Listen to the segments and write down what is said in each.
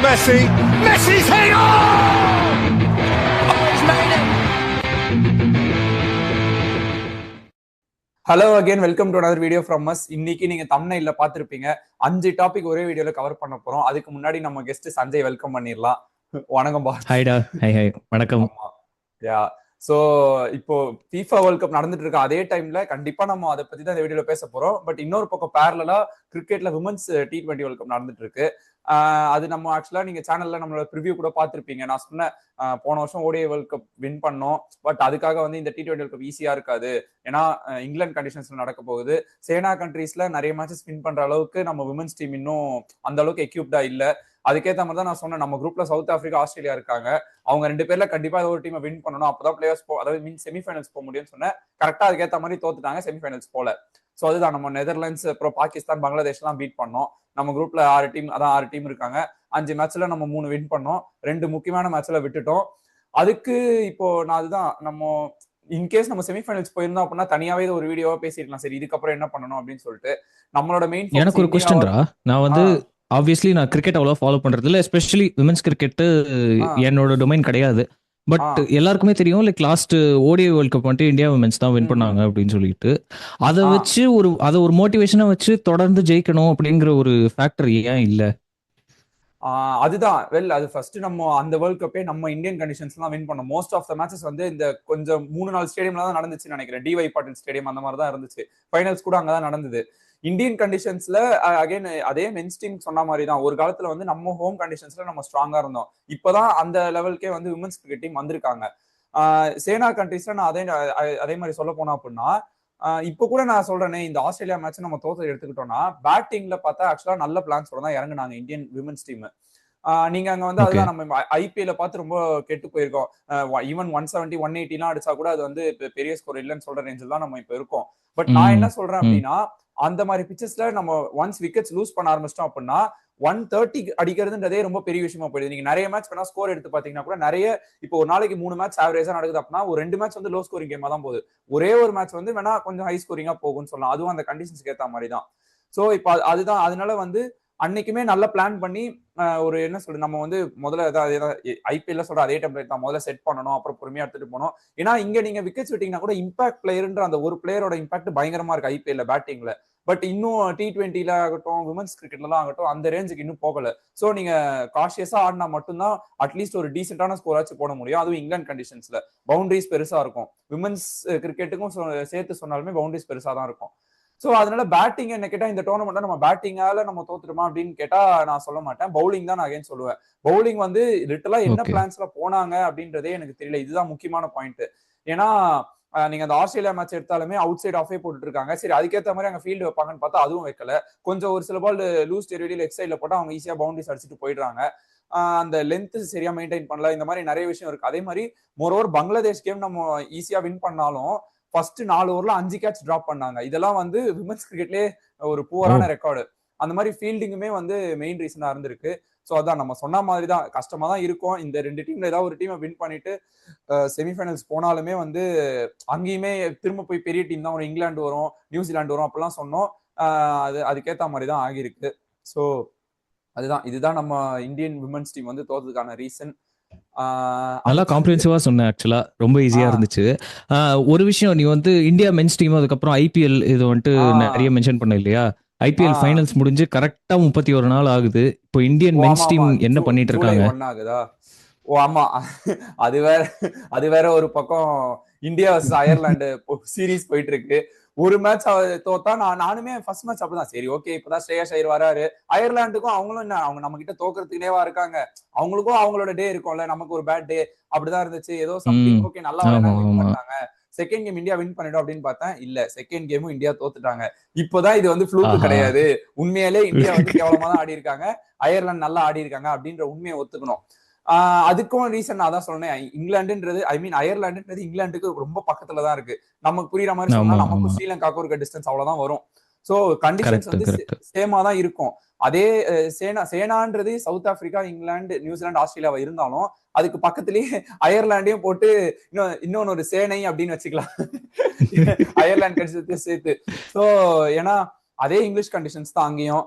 Messi. Messi's heading on! Oh, he's made it! Hello again, welcome to another video from us. இன்னைக்கு நீங்க தம்ப்நெயில்ல பார்த்திருப்பீங்க 5 topic ஒரே வீடியோல cover பண்ண போறோம். அதுக்கு முன்னாடி நம்ம கெஸ்ட் சஞ்சய் வெல்கம் பண்ணிடலாம். வணக்கம் பாஸ். ஹாய்டா. ஹாய் வணக்கம். யா, சோ இப்போ FIFA வேர்ல்ட் கப் நடந்துட்டு இருக்க அதே டைம்ல கண்டிப்பா நம்ம அதை பத்தி தான் இந்த வீடியோல பேச போறோம். பட் இன்னொரு பக்கம் பேரலா கிரிக்கெட்ல விமன்ஸ் T20 வேர்ல்ட் கப் நடந்துட்டு இருக்கு. அது நம்ம ஆக்சுவலா நீங்க சேனல்ல நம்மளோட ப்ரிவியூ கூட பார்த்திருப்பீங்க. நான் சொன்னேன் போன வருஷம் ODI வேர்ல்ட் கப் வின் பண்ணோம், பட் அதுக்காக வந்து இந்த T20 வேர்ல்ட் கப் ஈஸியா இருக்காது. ஏன்னா இங்கிலாந்து கண்டிஷன்ஸ்ல நடக்க போகுது. சேனா கண்ட்ரீஸ்ல நிறைய மேட்சஸ் வின் பண்ற அளவுக்கு நம்ம விமன்ஸ் டீம் இன்னும் அந்த அளவுக்கு எக்யூப்டா இல்ல. அதுக்கேற்ற மாதிரி தான் நான் சொன்னேன், நம்ம குரூப்ல சவுத் ஆப்பிரிக்கா, ஆஸ்திரேலியா இருக்காங்க. அவங்க 2 பேர்ல கண்டிப்பா ஒரு டீமை வின் பண்ணணும், அப்பதான் பிளேயர்ஸ் அதாவது செமிஃபைனல்ஸ் போக முடியும்னு சொன்னேன். கரெக்டா அதுக்கேற்ற மாதிரி தோத்துட்டாங்க, செமிஃபைனல்ஸ் போல. சோ அதுதான் நம்ம நெதர்லாண்ட்ஸ், அப்புறம் பாகிஸ்தான், பங்களாதேஷ் எல்லாம் பீட் பண்ணோம். நம்ம குரூப்ல 6 டீம் இருக்காங்க. 5 மேட்ச்ல நம்ம 3 வின் பண்ணோம், 2 முக்கியமான மேட்ச்ல விட்டுட்டோம். அதுக்கு இப்போ நான் அதுதான் நம்ம இன்கேஸ் நம்ம செமிஃபைனல்ஸ் போயிருந்தோம் அப்படின்னா தனியாவே ஒரு வீடியோவா பேசிருக்கலாம். சரி, இதுக்கப்புறம் என்ன பண்ணணும் அப்படின்னு சொல்லிட்டு நம்மளோட மெயின் எனக்கு ஒரு கொஸ்டின்டா. நான் வந்து ஆப்வியஸ்லி நான் கிரிக்கெட் அவ்வளோ ஃபாலோ பண்றது இல்லை, எஸ்பெஷலி விமென்ஸ் கிரிக்கெட் என்னோட டொமைன் கிடையாது. பட் எல்லாருக்குமே தெரியும், like last ODI world cup வந்துட்டு இந்தியா விமென்ஸ் தான் வின் பண்ணாங்க அப்படின்னு சொல்லிட்டு, அதை வச்சு அதை ஒரு மோட்டிவேஷனா வச்சு தொடர்ந்து ஜெயிக்கணும் அப்படிங்கிற ஒரு ஃபேக்டர் ஏன் இல்லை? அதுதான் அது ஃபர்ஸ்ட் நம்ம அந்த வேர்ல்ட் கப்பே நம்ம இந்தியன் கண்டிஷன்ஸ்லாம் வின் பண்ணோம். மோஸ்ட் ஆஃப் த மேட்சஸ் வந்து இந்த கொஞ்சம் 3-4 ஸ்டேடியம்ல தான் நடந்துச்சுன்னு நினைக்கிறேன். DY பாட்டில் ஸ்டேடியம் அந்த மாதிரி தான் இருந்துச்சு. ஃபைனல்ஸ் கூட அங்கதான் நடந்தது. இந்தியன் கண்டிஷன்ஸ்ல அகைன் அதே மென்ஸ் டீம் சொன்ன மாதிரி தான், ஒரு காலத்துல வந்து நம்ம ஹோம் கண்டிஷன்ஸ்ல நம்ம ஸ்ட்ராங்கா இருந்தோம். இப்பதான் அந்த லெவலுக்கே வந்து விமன்ஸ் கிரிக்கெட் டீம் வந்திருக்காங்க. சேனா கண்ட்ரீஸ்ல நான் அதே மாதிரி சொல்ல போனோம் அப்படின்னா, இப்ப கூட நான் சொல்றேனே, இந்த ஆஸ்திரேலியா மேட்ச் நம்ம தோத்து எடுத்துக்கிட்டோம்னா பேட்டிங்ல பார்த்தா ஆக்சுவலா நல்ல பிளான்ஸோட தான் இறங்குனாங்க இந்தியன் விமன்ஸ் டீம். நீங்க அங்க வந்து அதுதான் நம்ம IPL பார்த்து ரொம்ப கெட்டு போயிருக்கோம். ஈவன் 170 180 எல்லாம் அடிச்சா கூட அது வந்து பெரிய ஸ்கோர் இல்லைன்னு சொல்ற ரேஞ்சில் தான் நம்ம இப்ப இருக்கோம். பட் நான் என்ன சொல்றேன் அப்படின்னா, அந்த மாதிரி பிச்சஸ்ல நம்ம ஒன்ஸ் விக்கெட்ஸ் லூஸ் பண்ண ஆரம்பிச்சிட்டோம் அப்படின்னா 130 அடிக்கிறதுன்றதே ரொம்ப பெரிய விஷயமா போயிடுது. நீங்க நிறைய மேட்ச் பண்ணா ஸ்கோர் எடுத்து பாத்தீங்கன்னா கூட நிறைய, இப்போ ஒரு நாளைக்கு 3 மேட்ச் ஆவரேஜா நடக்குது அப்படின்னா ஒரு 2 மேட்ச் வந்து லோ ஸ்கோரிங் கேமா தான் போகுது. ஒரே ஒரு மேட்ச் வந்து வேணா கொஞ்சம் ஹை ஸ்கோரிங்கா போகும்னு சொல்லலாம். அதுவும் அந்த கண்டிஷன்ஸ்க்கு ஏத்த மாதிரி தான். சோ இப்போ அதுதான், அதனால வந்து அன்னைக்குமே நல்லா பிளான் பண்ணி ஒரு என்ன சொல்றது, நம்ம வந்து முதல்ல IPL சொல்ற அதே டெம்ப்ளேட் தான், முதல்ல செட் பண்ணணும், அப்புறம் பொறுமையா எடுத்துட்டு போனோம். ஏன்னா இங்க நீங்க விக்கெட்ஸ் விட்டீங்கன்னா கூட இம்பாக்ட் பிளேயர்ன்ற அந்த ஒரு பிளேயரோட இம்பாக்ட் பயங்கரமா இருக்கு IPL பேட்டிங்ல. பட் இன்னும் T20ல ஆகட்டும், விமன்ஸ் கிரிக்கெட்லாம் ஆகட்டும், அந்த ரேஞ்சுக்கு இன்னும் போகல. சோ நீங்க காஷியஸா ஆடினா மட்டும்தான் அட்லீஸ்ட் ஒரு டீசென்டான ஸ்கோர் ஆச்சு போட முடியும். அதுவும் இங்கிலாந்து கண்டிஷன்ஸ்ல பவுண்டரிஸ் பெருசா இருக்கும். விமன்ஸ் கிரிக்கெட்டுக்கும் சேர்த்து சொன்னாலுமே பவுண்டரிஸ் பெருசா தான் இருக்கும். சோ அதனால பேட்டிங் என்ன கேட்டா, இந்த டோர்னமெண்ட்ல நம்ம பேட்டிங்கால நம்ம தோத்துட்டோமா அப்படின்னு கேட்டா நான் சொல்ல மாட்டேன். பவுலிங் தான் நான் அகைன் சொல்லுவேன். பவுலிங் வந்து லிட்டரலா என்ன பிளான்ஸ்ல போனாங்க அப்படின்றதே எனக்கு தெரியல. இதுதான் முக்கியமான பாயிண்ட். ஏன்னா நீங்க அந்த ஆஸ்திரேலியா மேட்ச் எடுத்தாலுமே அவுட் சைட் ஆஃபே போட்டுட்டு இருக்காங்க. சரி, அதுக்கேற்ற மாதிரி அங்க ஃபீல்டு வைப்பாங்கன்னு பார்த்தா அதுவும் வைக்கல. கொஞ்சம் ஒரு சில பால் லூஸ் டெரிவடியில் லெக் சைட்ல போட்டா அவங்க ஈஸியா பவுண்டரிஸ் அடிச்சுட்டு போயிடுறாங்க. அந்த லென்த் சரியா மெயின்டைன் பண்ணல. இந்த மாதிரி நிறைய விஷயம் இருக்கு. அதே மாதிரி மோரோவர் பங்களாதேஷ் கேம் நம்ம ஈஸியா வின் பண்ணாலும் ஃபர்ஸ்ட் 4 ஓவர்ல 5 கேட்ச் டிராப் பண்ணாங்க. இதெல்லாம் வந்து விமன்ஸ் கிரிக்கெட்லயே ஒரு புவரான ரெக்கார்டு. அந்த மாதிரி ஃபீல்டிங்குமே வந்து மெயின் ரீசனா இருந்திருக்கு. சோ அதான் நம்ம சொன்ன மாதிரி தான், கஷ்டமா தான் இருக்கும். இந்த 2 டீம்ல ஏதாவது ஒரு டீமை வின் பண்ணிட்டு செமிஃபைனல்ஸ் போனாலுமே வந்து அங்கேயுமே திரும்ப போய் பெரிய டீம் தான் வரும், இங்கிலாந்து வரும், நியூசிலாந்து வரும் அப்படிலாம் சொன்னோம். அதுக்கேற்ற மாதிரி தான் ஆகியிருக்கு. ஸோ இதுதான் நம்ம இந்தியன் விமன்ஸ் டீம் வந்து தோத்ததுக்கான ரீசன். நல்லா காம்ப்ரிஹென்சிவா சொன்னேன். ஆக்சுவலா ரொம்ப ஈஸியா இருந்துச்சு. ஒரு விஷயம், நீ வந்து இந்தியா மென்ஸ் டீம் அதுக்கப்புறம் IPL இது வந்துட்டு நிறைய மென்ஷன் பண்ண இல்லையா? IPL ஃபைனல்ஸ் முடிஞ்சு கரெக்டா 31 நாள் ஆகுது. இப்போ இந்தியன் மென்ஸ் டீம் என்ன பண்ணிட்டு இருக்காங்க? ஓ ஆமா, அது வேற ஒரு பக்கம் இந்தியா வர்சஸ் அயர்லாந்து சீரீஸ் போயிட்டு இருக்கு. ஒரு மேட்ச் தோத்தா நானுமே ஃபர்ஸ்ட் மேட்ச் அப்படிதான், சரி ஓகே இப்பதான் ஸ்ரேயாஸ் ஐயர் வராரு, அயர்லாந்துக்கும் அவங்களும் என்ன, அவங்க நம்ம கிட்ட தோக்குறதுக்குனேவா இருக்காங்க, அவங்களுக்கும் அவங்களோட டே இருக்கும்ல, நமக்கு ஒரு பேட் டே அப்படிதான் இருந்துச்சு. ஏதோ சம்திங் ஓகே நல்லா விளையாண்டாங்க. செகண்ட் கேம் இந்தியா வின் பண்ணிடும் அப்படின்னு பார்த்தேன். இல்ல, செகண்ட் கேமும் இந்தியா தோத்துட்டாங்க. இப்போதான் இது வந்து ஃப்ளூக் கிடையாது, உண்மையிலே இந்தியா வந்து கேவலமா தான் ஆடி இருக்காங்க, அயர்லாந்து நல்லா ஆடி இருக்காங்க அப்படின்ற உண்மையை ஒத்துக்கணும். அதுக்கும் ரீசன் நான் தான் சொன்னேன், இங்கிலாந்துன்றது அயர்லாந்துன்றது இங்கிலாந்துக்கு ரொம்ப பக்கத்துல தான் இருக்கு. நமக்கு புரியுற மாதிரி சொன்னா நமக்கு ஸ்ரீலங்காவுக்கு ஒரு டிஸ்டன்ஸ் அவ்வளவுதான் வரும். சோ கண்டிஷன்ஸ் வந்து சேமா தான் இருக்கும். அதே சேனான்றது சவுத் ஆப்பிரிக்கா, இங்கிலாந்து, நியூசிலாந்து, ஆஸ்திரேலியாவா இருந்தாலும் அதுக்கு பக்கத்துலயே அயர்லாண்டையும் போட்டு இன்னொன்னு ஒரு சேனை அப்படின்னு வச்சுக்கலாம், அயர்லாந்து கண்டிஷன்ஸ் சேர்த்து. சோ ஏன்னா அதே இங்கிலீஷ் கண்டிஷன்ஸ் தான் அங்கேயும்.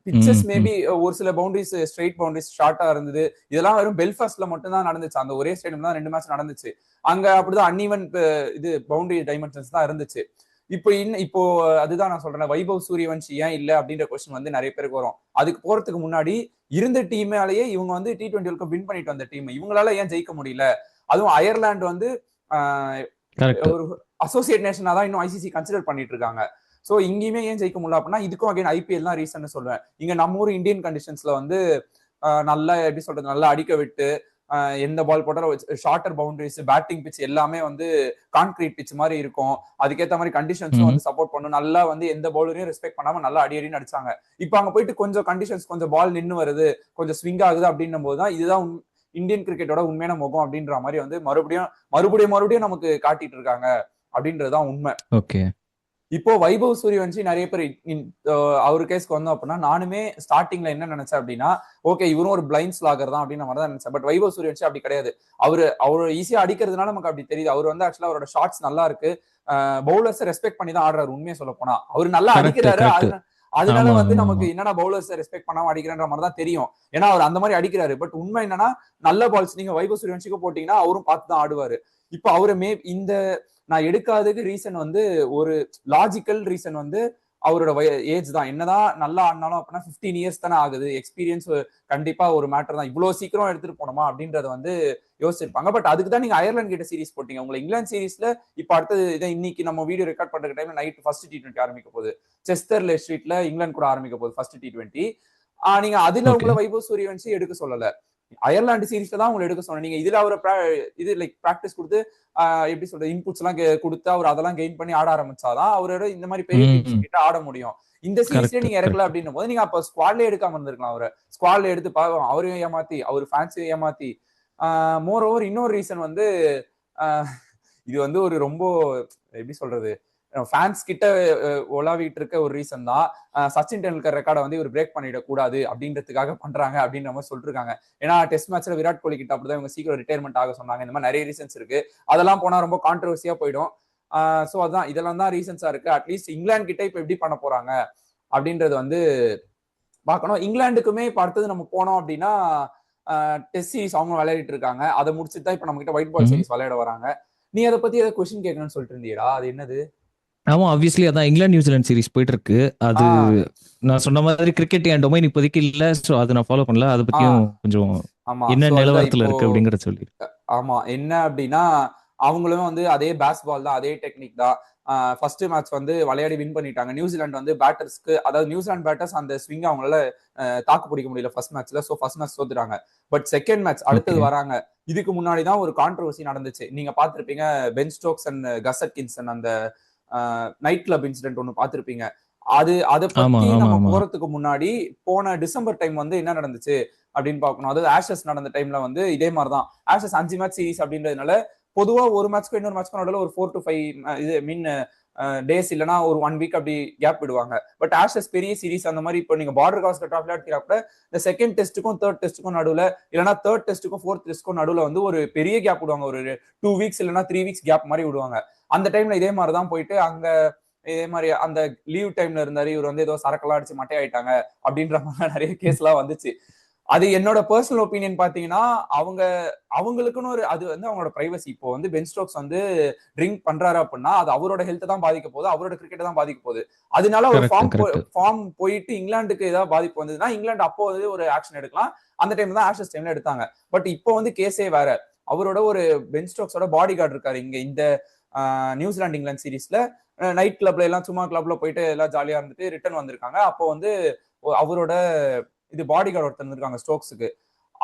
பிச்சஸ் மேபி ஒரு சில பவுண்டரிஸ் ஸ்ட்ரெயிட் பவுண்டரிஸ் ஷார்ட்டா இருந்தது. இதெல்லாம் வெறும் பெல்ஃபாஸ்ட்ல மட்டும் தான் நடந்துச்சு. அந்த ஒரே ஸ்டேடியம் தான் 2 மேட்ச் நடந்துச்சு. அங்க அப்படிதான் அன்ஈவன் இது பவுண்டரி டைமென்ஷன்ஸ் தான் இருந்துச்சு. இப்போ அதுதான் நான் சொல்றேன், வைபவ் சூரியவன்ஷி ஏன் இல்ல அப்படின்ற கொஸ்டின் வந்து நிறைய பேருக்கு வரும். அதுக்கு போறதுக்கு முன்னாடி இருந்த டீமாலேயே இவங்க வந்து T20 வேர்ல்ட் கப் வின் பண்ணிட்டு வந்த டீம், இவங்களால ஏன் ஜெயிக்க முடியல? அதுவும் அயர்லாந்து வந்து ஒரு அசோசியேட் நேஷனா தான் இன்னும் ICC கன்சிடர் பண்ணிட்டு இருக்காங்க. சோ இங்கேயுமே ஏன் ஜெயிக்க முடியல அப்படின்னா இதுக்கும் அகைன் IPL தான் ரீசன் சொல்லுவேன். இங்க நம்ம ஊர் இந்தியன் கண்டிஷன்ஸ்ல வந்து நல்லா எப்படி சொல்றது, நல்லா அடிக்க விட்டு எந்த பால் போட்டாலும் ஷார்ட்டர் பவுண்டரிஸ், பேட்டிங் பிச் எல்லாமே வந்து கான்கிரீட் பிச் மாதிரி இருக்கும். அதுக்கேற்ற மாதிரி கண்டிஷன்ஸும் வந்து சப்போர்ட் பண்ணும். நல்லா வந்து எந்த பவுலரையும் ரெஸ்பெக்ட் பண்ணாம நல்லா அடின்னு அடிச்சாங்க. இப்போ அங்க போயிட்டு கொஞ்சம் கண்டிஷன்ஸ், கொஞ்சம் பால் நின்று வருது, கொஞ்சம் ஸ்விங் ஆகுது அப்படின்னும் போதுதான் இதுதான் இந்தியன் கிரிக்கெட்டோட உண்மையான முகம் அப்படின்ற மாதிரி வந்து மறுபடியும் நமக்கு காட்டிட்டு இருக்காங்க அப்படின்றதுதான் உண்மை. ஓகே. இப்போ வைபவ் சூரியவன்ஷி நிறைய பேர் அவரு கேஸ்க்கு வந்தோம் அப்படின்னா, நானுமே ஸ்டார்டிங்ல என்ன நினைச்சேன் அப்படின்னா, ஓகே இவரும் ஒரு பிளைண்ட் ஸ்லாகர் தான் அப்படின்னு மாதிரி தான் நினைச்சேன். பட் வைபவ் சூரியவன்ஷி அப்படி கிடையாது. அவரு ஈஸியா அடிக்கிறதுனால நமக்கு அப்படி தெரியுது. அவர் வந்து ஆக்சுவலா அவரோட ஷாட்ஸ் நல்லா இருக்கு, பவுலர்ஸை ரெஸ்பெக்ட் பண்ணி தான் ஆடுறாரு. உண்மையை சொல்ல போனா அவர் நல்லா அடிக்கிறாரு. அதனால வந்து நமக்கு என்னன்னா பவுலர்ஸை ரெஸ்பெக்ட் பண்ணாம அடிக்கிறன்ற மாதிரி தான் தெரியும். ஏன்னா அவர் அந்த மாதிரி அடிக்கிறாரு. பட் உண்மை என்னன்னா நல்ல பால்ஸ் நீங்க வைபவ் சூரியவன்ஷிக்கு போட்டீங்கன்னா அவரும் பார்த்து தான் ஆடுவாரு. இப்போ அவரு இந்த நான் எடுக்காததுக்கு ரீசன் வந்து ஒரு லாஜிக்கல் ரீசன் வந்து அவரோட ஏஜ் தான். என்னதான் நல்லா ஆடினாலும் அப்படின்னா 15 இயர்ஸ் தானே ஆகுது. எக்ஸ்பீரியன்ஸ் கண்டிப்பா ஒரு மேட்டர் தான். இவ்வளவு சீக்கிரம் எடுத்துட்டு போனோமா அப்படின்றத வந்து யோசிச்சிருப்பாங்க. பட் அதுக்கு தான் நீங்க அயர்லாந்து கிட்ட சீரிஸ் போட்டீங்க. உங்களை இங்கிலாந்து சீரிஸ்ல இப்ப அடுத்தது இதை இன்னைக்கு நம்ம வீடியோ ரெக்கார்ட் பண்ற டைம்ல நைட் ஃபர்ஸ்ட் T20 ஆரம்பிக்க போகுது. செஸ்டர்ல ஸ்ட்ரீட்ல இங்கிலாந்து கூட ஆரம்பிக்க போகுது ஃபர்ஸ்ட் T20. நீங்க அதுல உங்களை வைபவ் சூரியவன்ஷி எடுக்க சொல்லல, அயர்லாந்து சீரிஸ்ல தான் உங்களை எடுக்க சொன்னீங்க. இதுல அவரை இது லைக் பிராக்டிஸ் கொடுத்து எப்படி சொல்றது, இன்புட்ஸ் எல்லாம் கொடுத்து அவர் அதெல்லாம் கெயின் பண்ணி ஆட ஆரம்பிச்சாதான் அவரோட இந்த மாதிரி பெரிய டீம்ஸ் கிட்ட ஆட முடியும். இந்த சீரிஸ்ல நீங்க இறக்கல அப்படின்னும் போது நீங்க அப்ப ஸ்குவாட்ல எடுக்காம இருந்திருக்கலாம். அவரை ஸ்குவாட்ல எடுத்து அவரையும் ஏமாத்தி அவர் ஃபேன்ஸையும் ஏமாத்தி. மோர் ஓவர் இன்னொரு ரீசன் வந்து இது வந்து ஒரு ரொம்ப எப்படி சொல்றது, ஃபேன்ஸ் கிட்ட ஒலாவிட்டு இருக்க ஒரு ரீசன் தான். சச்சின் டெண்டுல்கர் ரெக்கார்டை வந்து இவர் பிரேக் பண்ணிடக்கூடாது அப்படின்றதுக்காக பண்றாங்க அப்படின்ற மாதிரி சொல்லிருக்காங்க. ஏன்னா டெஸ்ட் மேட்ச்ல விராட் கோலி கிட்ட அப்படிதான் இவங்க சீக்கிரம் ரிட்டையர்மெண்ட் ஆக சொன்னாங்க. இந்த மாதிரி நிறைய ரீசன்ஸ் இருக்கு. அதெல்லாம் போனா ரொம்ப கான்ட்ரவர்சியா போயிடும். சோ அதான் இதெல்லாம் தான் ரீசன்ஸா இருக்கு. அட்லீஸ்ட் இங்கிலாந்து கிட்ட இப்ப எப்படி பண்ண போறாங்க அப்படின்றது வந்து பார்க்கணும். இங்கிலாந்துக்குமே இப்ப அடுத்தது நம்ம போனோம் அப்படின்னா டெஸ்ட் சீரிஸ் அவங்க விளையாடிட்டு இருக்காங்க. அதை முடிச்சுட்டு தான் இப்ப நம்ம கிட்ட ஒயிட் பால் சீரிஸ் விளையாட வராங்க. நீ அதை பத்தி ஏதாவது கொஸ்டின் கேட்கணும்னு சொல்லிட்டு இருந்தீடா, அது என்னது? ஆமா, ஆப்வியஸ்லி அதான் இங்கிலாந்து நியூசிலாந்து சீரிஸ் போயிட்டு இருக்கு. அது நான் சொன்ன மாதிரி கிரிக்கெட் என் டொமைன் இப்போதைக்கு இல்ல, சோ அதை நான் ஃபாலோ பண்ணல. அதை பத்தியும் கொஞ்சம் என்ன நிலவரத்துல இருக்கு அப்படிங்கறத சொல்லி. ஆமா, என்ன அப்படின்னா அவங்களும் வந்து அதே பேஸ்பால் தான், அதே டெக்னிக் தான். ஃபர்ஸ்ட் மேட்ச் வந்து விளையாடி வின் பண்ணிட்டாங்க. நியூசிலாந்து வந்து பேட்டர்ஸ்க்கு, அதாவது நியூசிலாந்து பேட்டர்ஸ் அந்த ஸ்விங் அவங்களால தாக்கு பிடிக்க முடியல ஃபர்ஸ்ட் மேட்ச்ல. சோ ஃபர்ஸ்ட் மேட்ச் தோத்துட்டாங்க. பட் செகண்ட் மேட்ச் அடுத்தது வராங்க. இதுக்கு முன்னாடி தான் ஒரு கான்ட்ரவர்சி நடந்துச்சு. நீங்க பாத்திருப்பீங்க, Ben Stokes and Gus Atkinson அந்த நைட் கிளப் இன்சிடென்ட் ஒன்னு பாத்திருப்பீங்க. அதை பத்தி நம்ம போறதுக்கு முன்னாடி போன டிசம்பர் டைம் வந்து என்ன நடந்துச்சு அப்படின்னு பாக்கணும். அதாவது ஆஷஸ் நடந்த டைம்ல வந்து இதே மாதிரிதான். ஆஷஸ் 5 மேட்ச் சீரிஸ் அப்படின்றதுனால பொதுவா ஒரு மேட்ச்க்கு இன்னொரு மேட்ச்க்கு நடுவில் ஒரு 4 to 5 டேஸ் இல்லைன்னா ஒரு 1 வீக் அப்படி கேப் விடுவாங்க. பட் ஆஷஸ் பெரிய சீரிஸ் அந்த மாதிரி இப்போ நீங்க பார்டர் காஸ்கர் டிராஃபில எடுத்தா கூட இந்த செகண்ட் டெஸ்ட்டுக்கும் தேர்ட் டெஸ்ட்டுக்கும் நடுவில் இல்லைன்னா தேர்ட் டெஸ்ட்டுக்கும் ஃபோர்த் டெஸ்ட்டுக்கும் நடுவில் வந்து ஒரு பெரிய கேப் விடுவாங்க. ஒரு 2 வீக்ஸ் இல்லைன்னா 3 வீக்ஸ் கேப் மாதிரி விடுவாங்க. அந்த டைம்ல இதே மாதிரிதான் போயிட்டு அங்க இதே மாதிரி அந்த லீவ் டைம்ல இருந்தாரு, இவர் வந்து ஏதோ சரக்கெல்லாம் அடிச்சு மட்டையாயிட்டாங்க அப்படின்ற மாதிரி நிறைய கேஸ் எல்லாம் வந்துச்சு. அது என்னோட பர்சனல் ஒப்பீனியன் பாத்தீங்கன்னா அவங்களுக்குன்னு ஒரு அது வந்து அவங்களோட பிரைவசி. இப்போ வந்து பென் ஸ்டோக்ஸ் வந்து ட்ரிங்க் பண்றாரு அப்படின்னா அது அவரோட ஹெல்த் தான் பாதிக்க போகுது, அவரோட கிரிக்கெட் தான் பாதிக்க போகுது. அதனால ஒரு ஃபார்ம் போயிட்டு இங்கிலாந்துக்கு ஏதாவது பாதிப்பு வந்ததுன்னா இங்கிலாந்து அப்போ வந்து ஒரு ஆக்ஷன் எடுக்கலாம். அந்த டைம் தான் ஆஷஸ் டைம்ல எடுத்தாங்க. பட் இப்போ வந்து கேஸே வேற. அவரோட ஒரு பென் ஸ்டோக்ஸோட பாடி கார்டு இருக்காரு இங்க இந்த நியூசிலாந்து இங்கிலாந்து சீரீஸ்ல. நைட் கிளப்ல எல்லாம் சும்மா கிளப்ல போயிட்டு எல்லாம் ஜாலியா இருந்துட்டு ரிட்டர்ன் வந்திருக்காங்க. அப்போ வந்து அவரோட இது பாடி கார்டு ஒருத்தர் இருக்காங்க ஸ்டோக்ஸுக்கு.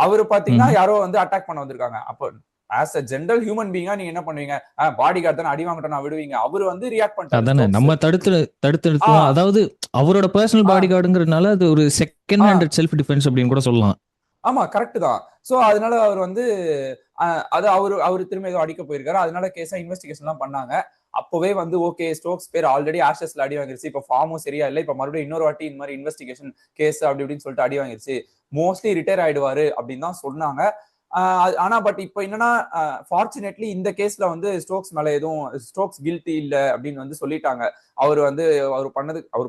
அவரு பாத்தீங்கன்னா யாரோ வந்து அட்டாக் பண்ண வந்திருக்காங்க. அப்போ ஆஸ் அ ஜெனரல் ஹியூமன் பீங்கா நீங்க என்ன பண்ணுவீங்க? பாடி கார்டு தானே, அடி வாங்கட்டா விடுவீங்க. அவரு வந்து ரியாக்ட் பண்ணிட்டாரு. நம்ம தடுத்து அதாவது அவரோட பர்சனல் பாடி கார்டுங்கிறதுனால அது ஒரு செகண்ட் ஹேண்ட் செல்ஃப் டிஃபென்ஸ் அப்படின்னு கூட சொல்லலாம். ஆமா, கரெக்ட் தான். சோ அதனால அவர் வந்து அது அவரு திரும்ப ஏதோ அடிக்க போயிருக்காரு. அதனால கேஸா இன்வெஸ்டிகேஷன் எல்லாம் பண்ணாங்க. அப்பவே வந்து ஓகே ஸ்டோக்ஸ் பேர் ஆல்ரெடி ஆஷஸ்ல அடி வாங்கிருச்சு, இப்ப ஃபார்மும் சரியா இல்லை, இப்ப மறுபடியும் இன்னொரு வாட்டி இந்த மாதிரி இன்வெஸ்டிகேஷன் கேஸ் அப்படி இப்படின்னு சொல்லிட்டு அடி வாங்கிருச்சு, மோஸ்ட்லி ரிட்டையர் ஆயிடுவாரு அப்படின்னு தான் சொன்னாங்க. ஆனா பட் இப்போ என்னன்னா ஃபார்ச்சுனேட்லி இந்த கேஸ்ல வந்து ஸ்டோக்ஸ் மேல எதுவும் ஸ்டோக்ஸ் கில்ட்டி இல்ல அப்படின்னு வந்து சொல்லிட்டாங்க. அவர்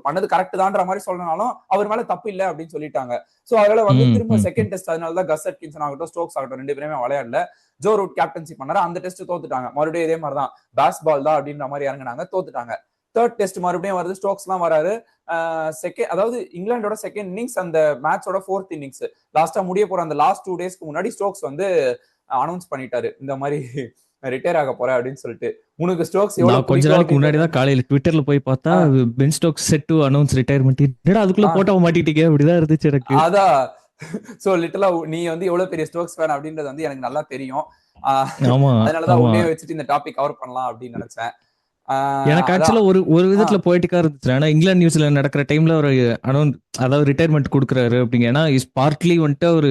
பண்ணது கரெக்ட் தான்ற மாதிரி சொல்லனாலும் அவர் மேல தப்பு இல்ல அப்படின்னு சொல்லிட்டாங்க. சோ அதனால வந்து திரும்ப செகண்ட் டெஸ்ட், அதனாலதான் கஸ் அட்கின்சன் ஆகட்டும் ஸ்டோக்ஸ் ஆகட்டும் 2 பேருமே விளையாடல. ஜோ ரூட் கேப்டன்சி பண்ணாரு, அந்த டெஸ்ட் தோத்துட்டாங்க. மறுபடியும் இதே மாதிரிதான் பேஸ் பால் தான் அப்படின்ற மாதிரி இறங்கினாங்க, தோத்துட்டாங்க. தேர்ட் டெஸ்ட் மறுபடியும் வருது, ஸ்டோக்ஸ் எல்லாம் வராரு. அதாவது இங்கிலாண்டோட செகண்ட் இன்னிங்ஸ், அந்த மேட்சோட 4th இன்னிங்ஸ் லாஸ்டா முடிய போற அந்த லாஸ்ட் 2 டேஸ்க்கு முன்னாடி ஸ்டோக்ஸ் வந்து அனௌன்ஸ் பண்ணிட்டாரு இந்த மாதிரி ரிட்டையர் ஆக போறேன் அப்படின்னு சொல்லிட்டு. உனக்கு ஸ்டோக்ஸ் எவ்வளவு கொஞ்ச நாளைக்கு முன்னாடி தான் காலையில ட்விட்டர்ல போய் பார்த்தா Ben Stokes set to announce retirement. என்னடா அதுக்குள்ள போட்டோ மாட்டிட்டீங்க அப்படிதான் இருந்துச்சு எனக்கு. அதான் சோ லிட்டரலா நீ வந்து எவ்வளவு பெரிய ஸ்டோக்ஸ் ஃபேன் அப்படின்றது வந்து எனக்கு நல்லா தெரியும். அதனாலதான் உடனே வச்சுட்டு இந்த டாபிக் கவர் பண்ணலாம் அப்படின்னு நினைச்சேன். எனக்கு ஆக்சுவலா ஒரு விதத்துல போயிட்டிக்கா இருந்துச்சு. ஆனா இங்கிலாந்து நியூசிலாந்து நடக்கிற டைம்ல ஒரு அதாவது ரிட்டையர்மெண்ட் கொடுக்குறாரு அப்படிங்க. ஏன்னா இஸ் பார்ட்லி வந்துட்டு ஒரு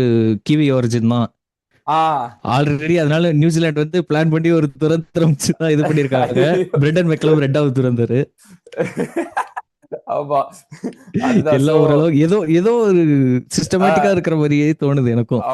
கிவி ஒரிஜின் தான் ஆல்ரெடி. அதனால நியூசிலாந்து வந்து பிளான் பண்ணி ஒரு துரந்தரம் தான் இது பண்ணிருக்காங்க. பிரெண்டன் மெக்லம் 2வது துரந்தாரு. எல்லாம் ஓரளவு ஏதோ ஒரு சிஸ்டமேட்டிக்கா இருக்கிற மாதிரியே தோணுது எனக்கும்.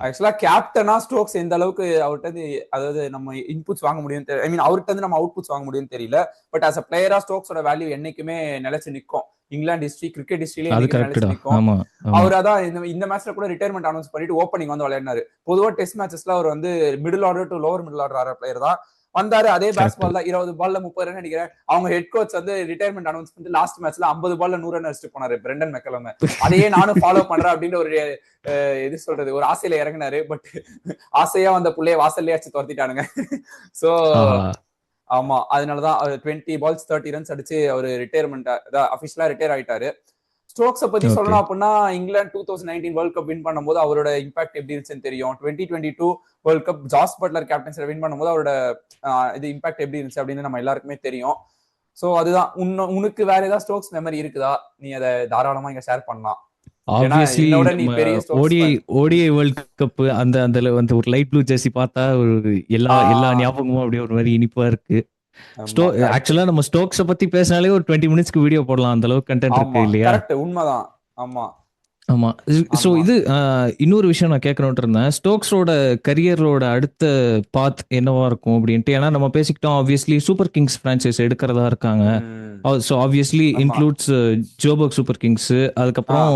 ஆக்சுவலா கேப்டனா ஸ்டோக்ஸ் எந்த அளவுக்கு அவர்கிட்ட அதாவது நம்ம இன்புட்ஸ் வாங்க முடியும், ஐ மீன் அவர்கிட்ட இருந்து நம்ம அவுட்புட்ஸ் வாங்க முடியும்னு தெரியல. பட் அஸ் அ பிளேயரா ஸ்டோக்ஸோட வேல்யூ என்னைக்குமே நிலைச்சு நிற்கும். இங்கிலாந்து ஹிஸ்டரி, கிரிக்கெட் ஹிஸ்டரியில நிலைச்சு நிற்கும். அவர் அதான் இந்த மேட்ச்ல கூட ரிட்டையர்மெண்ட் அனௌன்ஸ் பண்ணிட்டு ஓப்பனிங் வந்து விளையாடினாரு. பொதுவா டெஸ்ட் மேட்சஸ்ல அவர் வந்து middle order to lower middle order ஆற பிளேயர் தான். வந்தாரு, அதே பேட்ஸ் பால் தான், 20 பால்ல 30 ரன் அடிக்கிறேன். அவங்க ஹெட் கோச் வந்து ரிட்டையர்மெண்ட் அனௌன்ஸ் பண்ணிட்டு லாஸ்ட் மேட்ச்ல 50 பால்ல 100 ரன் அடிச்சுட்டு போனாரு பிரெண்டன் மெக்கலம். அதையே நானும் ஃபாலோ பண்றேன் அப்படின்ற ஒரு இது சொல்றது ஒரு ஆசையில இறங்கினாரு. பட் ஆசையா வந்த புள்ளைய வாசல்லே அடிச்சு துரத்திட்டானுங்க. சோ ஆமா, அதனாலதான் 20 balls 30 runs அடிச்சு அவரு ரிட்டையர்மெண்ட் அபிஷியலா ரிட்டையர் ஆயிட்டாரு. ஸ்டோக்ஸ பத்தி சொல்லணும் அப்படின்னா இங்கிலாந்து 2019 வேர்ல்ட் கப் வின் பண்ணும்போது அவரோட இம்பாக்ட் எப்படி இருந்துச்சுன்னு தெரியும். 2022 வேர்ல்ட் கப் ஜாஸ் பட்லர் கேப்டன்சில வின் பண்ணும்போது அவரோட இது இம்பாக்ட் எப்படி இருந்துச்சு அப்படின்னு நம்ம எல்லாருக்குமே தெரியும். சோ அதுதான். உனக்கு வேற ஏதாவது ஸ்டோக்ஸ் மெமரி இருக்குதா? நீ அதை தாராளமா இங்க ஷேர் பண்ணலாம். ஆப்வியஸ்லி ஓடிஐ வேர்ல்ட் கப் அந்த ஒரு லைட் ப்ளூ ஜெர்சி பார்த்தா ஒரு எல்லா ஞாபகமும் அப்படியே ஒரு மாதிரி இனிப்பா இருக்கு. ஆக்சுவலா நம்ம ஸ்டோக்ஸ பத்தி பேசினாலே ஒரு 20 மினிட்ஸ்க்கு வீடியோ போடலாம், அந்த அளவுக்கு கண்டென்ட் இருக்கு இல்லையா? கரெக்ட், உண்மைதான். ஆமா. சோ இது இன்னொரு விஷயம் நான் கேட்கணும்னு இருந்தேன். ஸ்டோக்ஸோட கரியரோட அடுத்த பாத் என்னவா இருக்கும் அப்படின்ட்டு. ஏன்னா நம்ம பேசிக்கிட்டோம் ஆப்வியஸ்லி சூப்பர் கிங்ஸ் பிரான்சைஸ் எடுக்கிறதா இருக்காங்க. So obviously includes Joburg super Kings. அதுக்கப்புறம்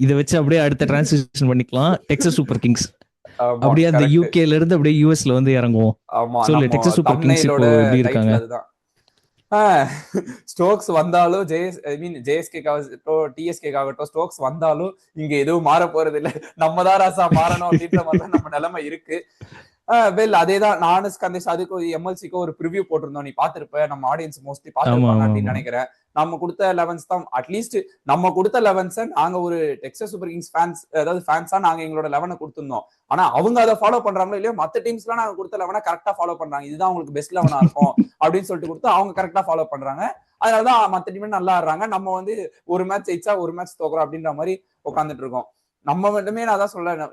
இதை வச்சு அப்படியே அடுத்த டிரான்சிஷன் பண்ணிக்கலாம், டெக்சஸ் சூப்பர் கிங்ஸ். அப்படியே அந்த யூகேல இருந்து அப்படியே யூஎஸ்ல வந்து இறங்குவோம். சொல்லு, டெக்சஸ் சூப்பர் கிங்ஸ் இப்போ எப்படி இருக்காங்க? ஸ்டோக்ஸ் வந்தாலும் ஜேஎஸ்கேக்காகட்டும் டிஎஸ்கேக்காகட்டும் ஸ்டோக்ஸ் வந்தாலும் இங்க எதுவும் மாற போறது இல்ல. நம்ம தான் ராசா மாறணும் அப்படின்ற மாதிரி நம்ம நிலைமை இருக்கு. வெல் அதேதான். நானும் ஸ்கந்தேஷ் அதுக்கு எம்எல்சிக்கு ஒரு ப்ரிவியூ போட்டிருந்தோம், நீ பாத்திருப்ப. நம்ம ஆடியன்ஸ் மோஸ்ட்லி பாத்துருப்பாங்க அப்படின்னு நினைக்கிறேன். நம்ம கொடுத்த 11s தான், அட்லீஸ்ட் நம்ம கொடுத்த 11s நாங்க ஒரு டெக்சாஸ் சூப்பர் கிங்ஸ் ஃபேன்ஸ், அதாவது ஃபேன்ஸா நாங்க எங்களோட 11 கொடுத்திருந்தோம். ஆனா அவங்க அதை ஃபாலோ பண்றாங்களோ இல்லையோ, மத்த டீம்ஸ் எல்லாம் நாங்க கொடுத்த 11 கரெக்டா ஃபாலோ பண்றாங்க. இதுதான் உங்களுக்கு பெஸ்ட் 11 இருக்கும் அப்படின்னு சொல்லிட்டு கொடுத்து அவங்க கரெக்டா ஃபாலோ பண்றாங்க. அதனாலதான் மத்த டீமே நல்லா ஆடுறாங்க. நம்ம வந்து ஒரு மேட்ச் ஜெயிச்சா ஒரு மேட்ச் தோக்குறோம் அப்படின்ற மாதிரி உட்காந்துட்டு இருக்கோம். நம்ம மட்டுமே நான் தான் சொல்ல,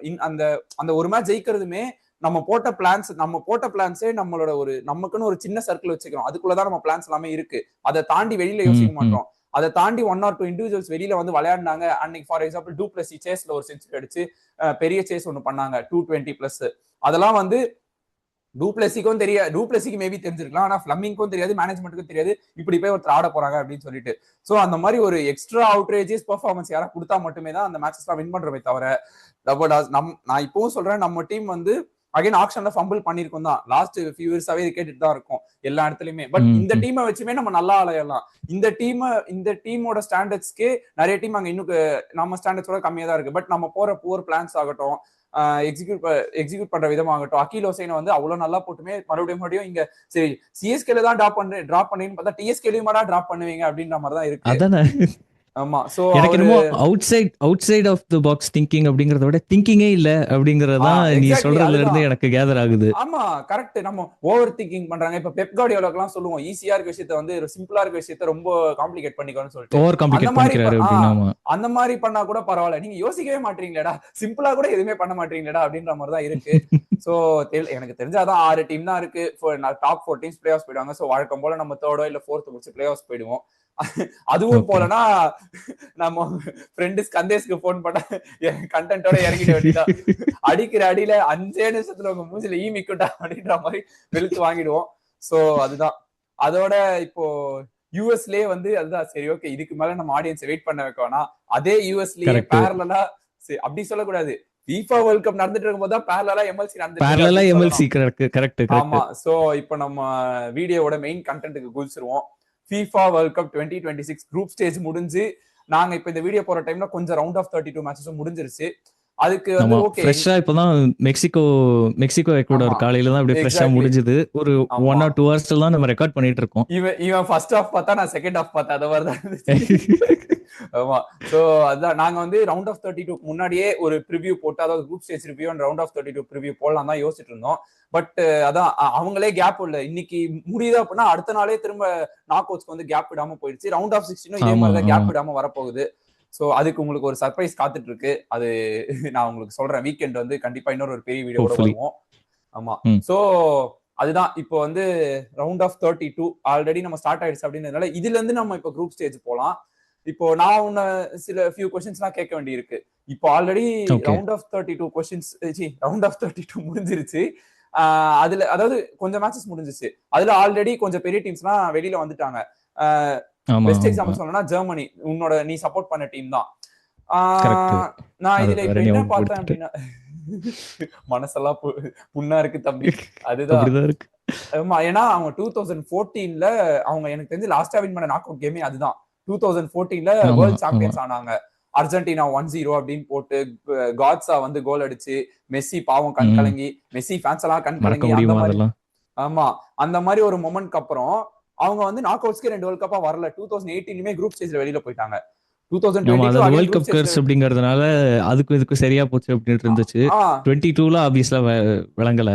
அந்த ஒரு மேட்ச் ஜெயிக்கிறதுமே நம்ம போட்ட பிளான்ஸே நம்மளோட ஒரு நமக்குன்னு ஒரு சின்ன சர்க்கிள் வச்சுக்கிறோம். அதுக்குள்ளதான் நம்ம பிளான்ஸ் எல்லாமே இருக்கு. அதை தாண்டி வெளியில யோசிக்க மாட்டோம். அதை தாண்டி 1 or 2 இண்டிவிஜுவல்ஸ் வெளியில வந்து விளையாடினாங்க. அன்னைக்கு ஃபார் எக்ஸாம்பிள் டூப்ளசி சேஸ்ல ஒரு செஞ்சுரி அடிச்சு பெரிய சேஸ் ஒண்ணு பண்ணாங்க 220+. அதெல்லாம் வந்து டூப்ளசிக்கும் தெரியாது, டூப்ளசிக்கு மேபி தெரிஞ்சிருக்கலாம், ஆனா ஃபிளமிங்க்கும் தெரியாது, மேனேஜ்மெண்ட்டுக்கும் தெரியாது இப்படி போய் ஒருத்தர் ஆட போறாங்க அப்படின்னு சொல்லிட்டு. சோ அந்த மாதிரி ஒரு எக்ஸ்ட்ரா அவுட்ரேஜியஸ் பெர்ஃபார்மன்ஸ் யாரா கொடுத்தா மட்டுமே தான் அந்த மேட்சஸ் எல்லாம் வின் பண்றமே தவிர, நான் இப்பவும் சொல்றேன், நம்ம டீம் வந்து அகைன் ஆக்ஷன்ல ஃபம்பிள் பண்ணிருக்கோம் தான். லாஸ்ட் ஃபியூ இயர்ஸாவே இது கேட்டுட்டு தான் இருக்கும் எல்லா இடத்துலயுமே. பட் இந்த டீமை வச்சுமே நம்ம நல்லா ஆளையலாம். இந்த டீமோட ஸ்டாண்டர்ட்ஸ்க்கே நிறைய டீம் அங்க இன்னும் நம்ம ஸ்டாண்டர்ட்ஸோட கம்மியா தான் இருக்கு. பட் நம்ம போற புவர் பிளான்ஸ் ஆகட்டும், எக்ஸிக்யூட் பண்ற விதமாகட்டும், அகில் ஹுசைனை வந்து அவ்வளவு நல்லா போட்டுமே மறுபடியும் இங்க சரி சிஎஸ்கேல தான் டிராப் பண்ணீங்கன்னு பார்த்தா டிஎஸ்கேலயும் டிராப் பண்ணுவீங்க அப்படின்ற மாதிரி தான் இருக்கு. ஆமா. சோ எனக்கு என்னமோ outside of the box thinking அப்படிங்கறத விட திங்கிங்கே இல்ல அப்படிங்கறதா நீ சொல்றதுல இருந்து எனக்கு கேதர் ஆகுது. ஆமா கரெக்ட். நம்ம ஓவர் திங்கிங் பண்றாங்க. இப்ப பெப் கார்டியோலாக்கெல்லாம் சொல்லுவோம், ஈஸியா இருக்க விஷயத்தை வந்து சிம்பிளா இருக்க விஷயத்தை ரொம்ப காம்ப்ளிகேட் பண்ணிக்கணும்னு சொல்லிட்டு ஓவர் காம்ப்ளிகேட் பண்ணிக்கிறாரு அப்படினா அந்த மாதிரி பண்ணா கூட பரவாயில்ல, நீங்க யோசிக்கவே மாட்டீங்களேடா, சிம்பிளா கூட எதுவுமே பண்ண மாட்டீங்களேடா அப்படின்ற மாதிரி தான் இருக்கு. சோ எனக்கு தெரிஞ்சாதான் 6 டீம் தான் இருக்கு. டாப் 4 டீம்ஸ் பிளே ஆஃப் போயிடுவாங்க. சோ வழக்கம் போல நம்ம 3rd இல்ல 4th முடிச்சு பிளே ஆஃப் போயிடுவோம். அதுவும் Okay. போலனா நம்ம ஃப்ரெண்டு ஸ்கந்தேஷ்க்கு போன் பண்ண கண்டென்ட்டோட இறங்கிட வேண்டியதா. அடிக்கிற அடியில 5 நிமிஷத்துல உங்க மூஞ்சில மிக்குண்டா அப்படின்ற மாதிரி வெளுத்து வாங்கிடுவோம். சோ அதுதான். அதோட இப்போ யூஎஸ்லயே வந்து அதுதான் சரி ஓகே இதுக்கு மேல நம்ம ஆடியன்ஸ் வெயிட் பண்ண வைக்க வேணாம். அதே யூஎஸ்லயே Correct. பேரலா அப்படி சொல்லக்கூடாது. FIFA வேர்ல்ட் கப் நடந்துட்டு இருக்கும்போது தான் பேரலா எம்எல்சி நடந்துட்டு இருக்கு பேரலா அப்படின்னு எம்எல்சி சொல்லணும். கரெக்ட் ஆமா. சோ இப்போ நம்ம வீடியோவோட மெயின் கண்டென்ட்க்கு குதிச்சிருவோம். FIFA world cup 2026 group stage முடிஞ்சு நாங்க இப்ப இந்த வீடியோ போற டைம்ல கொஞ்சம் ரவுண்ட் ஆஃப் 32 மேட்சஸும் முடிஞ்சிருச்சு. அதுக்கு வந்து ஓகே ஃப்ரெஷ்ஷா இப்பதான் மெக்சிகோ எக்வடார் ஆமா காலையில தான் அப்படியே ஃப்ரெஷ்ஷா எக்ஸாக்ட்லி முடிஞ்சது. ஒரு ஆமா 1 or 2 hours தான் நம்ம ரெக்கார்ட் பண்ணிட்டு இருக்கோம். இவன் ஃபர்ஸ்ட் ஹாஃப் பார்த்தா நான் செகண்ட் ஹாஃப் பார்த்தேன் அந்த மாதிரி தான் இருந்துச்சு. ஆமா சோ அதான் நாங்க வந்து ரவுண்ட் ஆஃப் 32 முன்னாடியே ஒரு ப்ரிவியூ போட்டு அதாவது group stage review and round of 32 preview போடலாம் தான் யோசிச்சுட்டு இருந்தோம். பட் அதான் அவங்களே கேப் இல்ல இன்னைக்கு முடியுது அப்படின்னா அடுத்த நாளே திரும்ப நாக் அவுட்ஸ்க்கு வந்து கேப் விடாம போயிடுச்சு. ரவுண்ட் ஆஃப் 16 இதே மாதிரி தான் கேப் விடாம வரப்போகுது. சோ அதுக்கு உங்களுக்கு ஒரு சர்ப்ரைஸ் காத்துட்டு இருக்கு. அது நான் உங்களுக்கு சொல்றேன். வீக்கெண்ட் வந்து கண்டிப்பா இன்னொரு பெரிய வீடியோட வருவோம். ஆமா சோ அதுதான் இப்போ வந்து ரவுண்ட் ஆஃப் 32 ஆல்ரெடி நம்ம ஸ்டார்ட் ஆயிடுச்சு அப்படின்றதுனால இதுல இருந்து நம்ம இப்போ குரூப் ஸ்டேஜ் போலாம். இப்போ நான் உன்ன சில ஃபியூ கொஸ்டின்ஸ்லாம் கேட்க வேண்டி இருக்கு. இப்போ already round of 32 questions round of 32 முடிஞ்சிருச்சு. அதுல அதாவது கொஞ்சம் மேட்சஸ் முடிஞ்சிச்சு. அதுல ஆல்ரெடி கொஞ்சம் பெரிய டீம்ஸ்லாம் வெளியில வந்துட்டாங்க. பெஸ்ட் எக்ஸாம்பிள் சொல்லணும்னா ஜெர்மனி உன்னோட நீ சப்போர்ட் பண்ண டீம் தான். நான் இதுல இப்ப என்ன பார்த்தேன் அப்படின்னா மனசெல்லாம் புண்ணா இருக்கு தம்பி. அதுதான் ஆமா ஏன்னா அவங்க 2014ல அவங்க எனக்கு தெரிஞ்சு லாஸ்டா வின் பண்ண நாக் அவுட் கேமே அதுதான். 2014ல வேர்ல்ட் சாம்பியன்ஸ் ஆனாங்க. அர்ஜென்டினா 1-0 அப்படின்னு போட்டு காட்ஸா வந்து கோல் அடிச்சு மெஸ்ஸி பாவம் கண் கலங்கி மெஸ்ஸி ஃபேன்ஸ் எல்லாம் கண் கலங்கி அந்த மாதிரி ஆமா அந்த மாதிரி ஒரு மொமெண்ட்க்கு அப்புறம் அவங்க வந்து நாக் அவுட்ஸ்க்கு 2 வேர்ல்ட் கப்பா வரல. 2018லயுமே குரூப் ஸ்டேஜ்ல வெளியில போயிட்டாங்க. 2022 வேர்ல்ட் கப் கர்ஸ் அப்படிங்கறதுனால அதுக்கு இதுக்கு சரியா போச்சு அப்படின்னு இருந்துச்சு. 22ல ஆப்வியஸ்லா விளங்கல.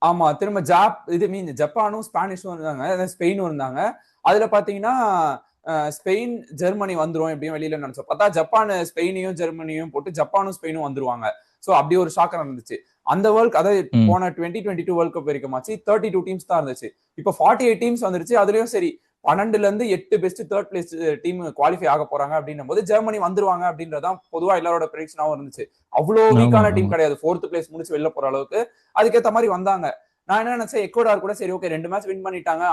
ஆமா திரும்ப ஜப்பானும் ஸ்பானிஷும் இருந்தாங்க, ஸ்பெயினும் இருந்தாங்க. அதுல பாத்தீங்கன்னா ஸ்பெயின் ஜெர்மனி வந்துரும் எப்படியும் வெளியில நினைச்சோம். பார்த்தா ஜப்பான் ஸ்பெயினையும் ஜெர்மனியும் போட்டு ஜப்பானும் ஸ்பெயினும் வந்துருவாங்க. சோ அப்படி ஒரு ஷாக்கர் இருந்துச்சு. அந்த வேர்ல்ட் அதாவது போன 2022 வேர்ல்ட் கப் வரைக்கும் 32 டீம்ஸ் தான் இருந்துச்சு. இப்போ 48 டீம்ஸ் வந்துருச்சு. அதுலயும் சரி 12ல இருந்து 8 best third place team qualify ஆக போறாங்க அப்படின்னும் போது ஜெர்மனி வந்துருவாங்க அப்படின்றதான் பொதுவா எல்லாரோட ப்ரெடிக்ஷனாவும் இருந்துச்சு. அவ்வளவு வீக்கான டீம் கிடையாது. 4th பிளேஸ் முடிச்சு வெளில போற அளவுக்கு அதுக்கேற்ற மாதிரி வந்தாங்க. நான் என்ன நினைச்சேன் எக்வடார் கூட சரி ஓகே 2 மேட்ச் வின் பண்ணிட்டாங்க.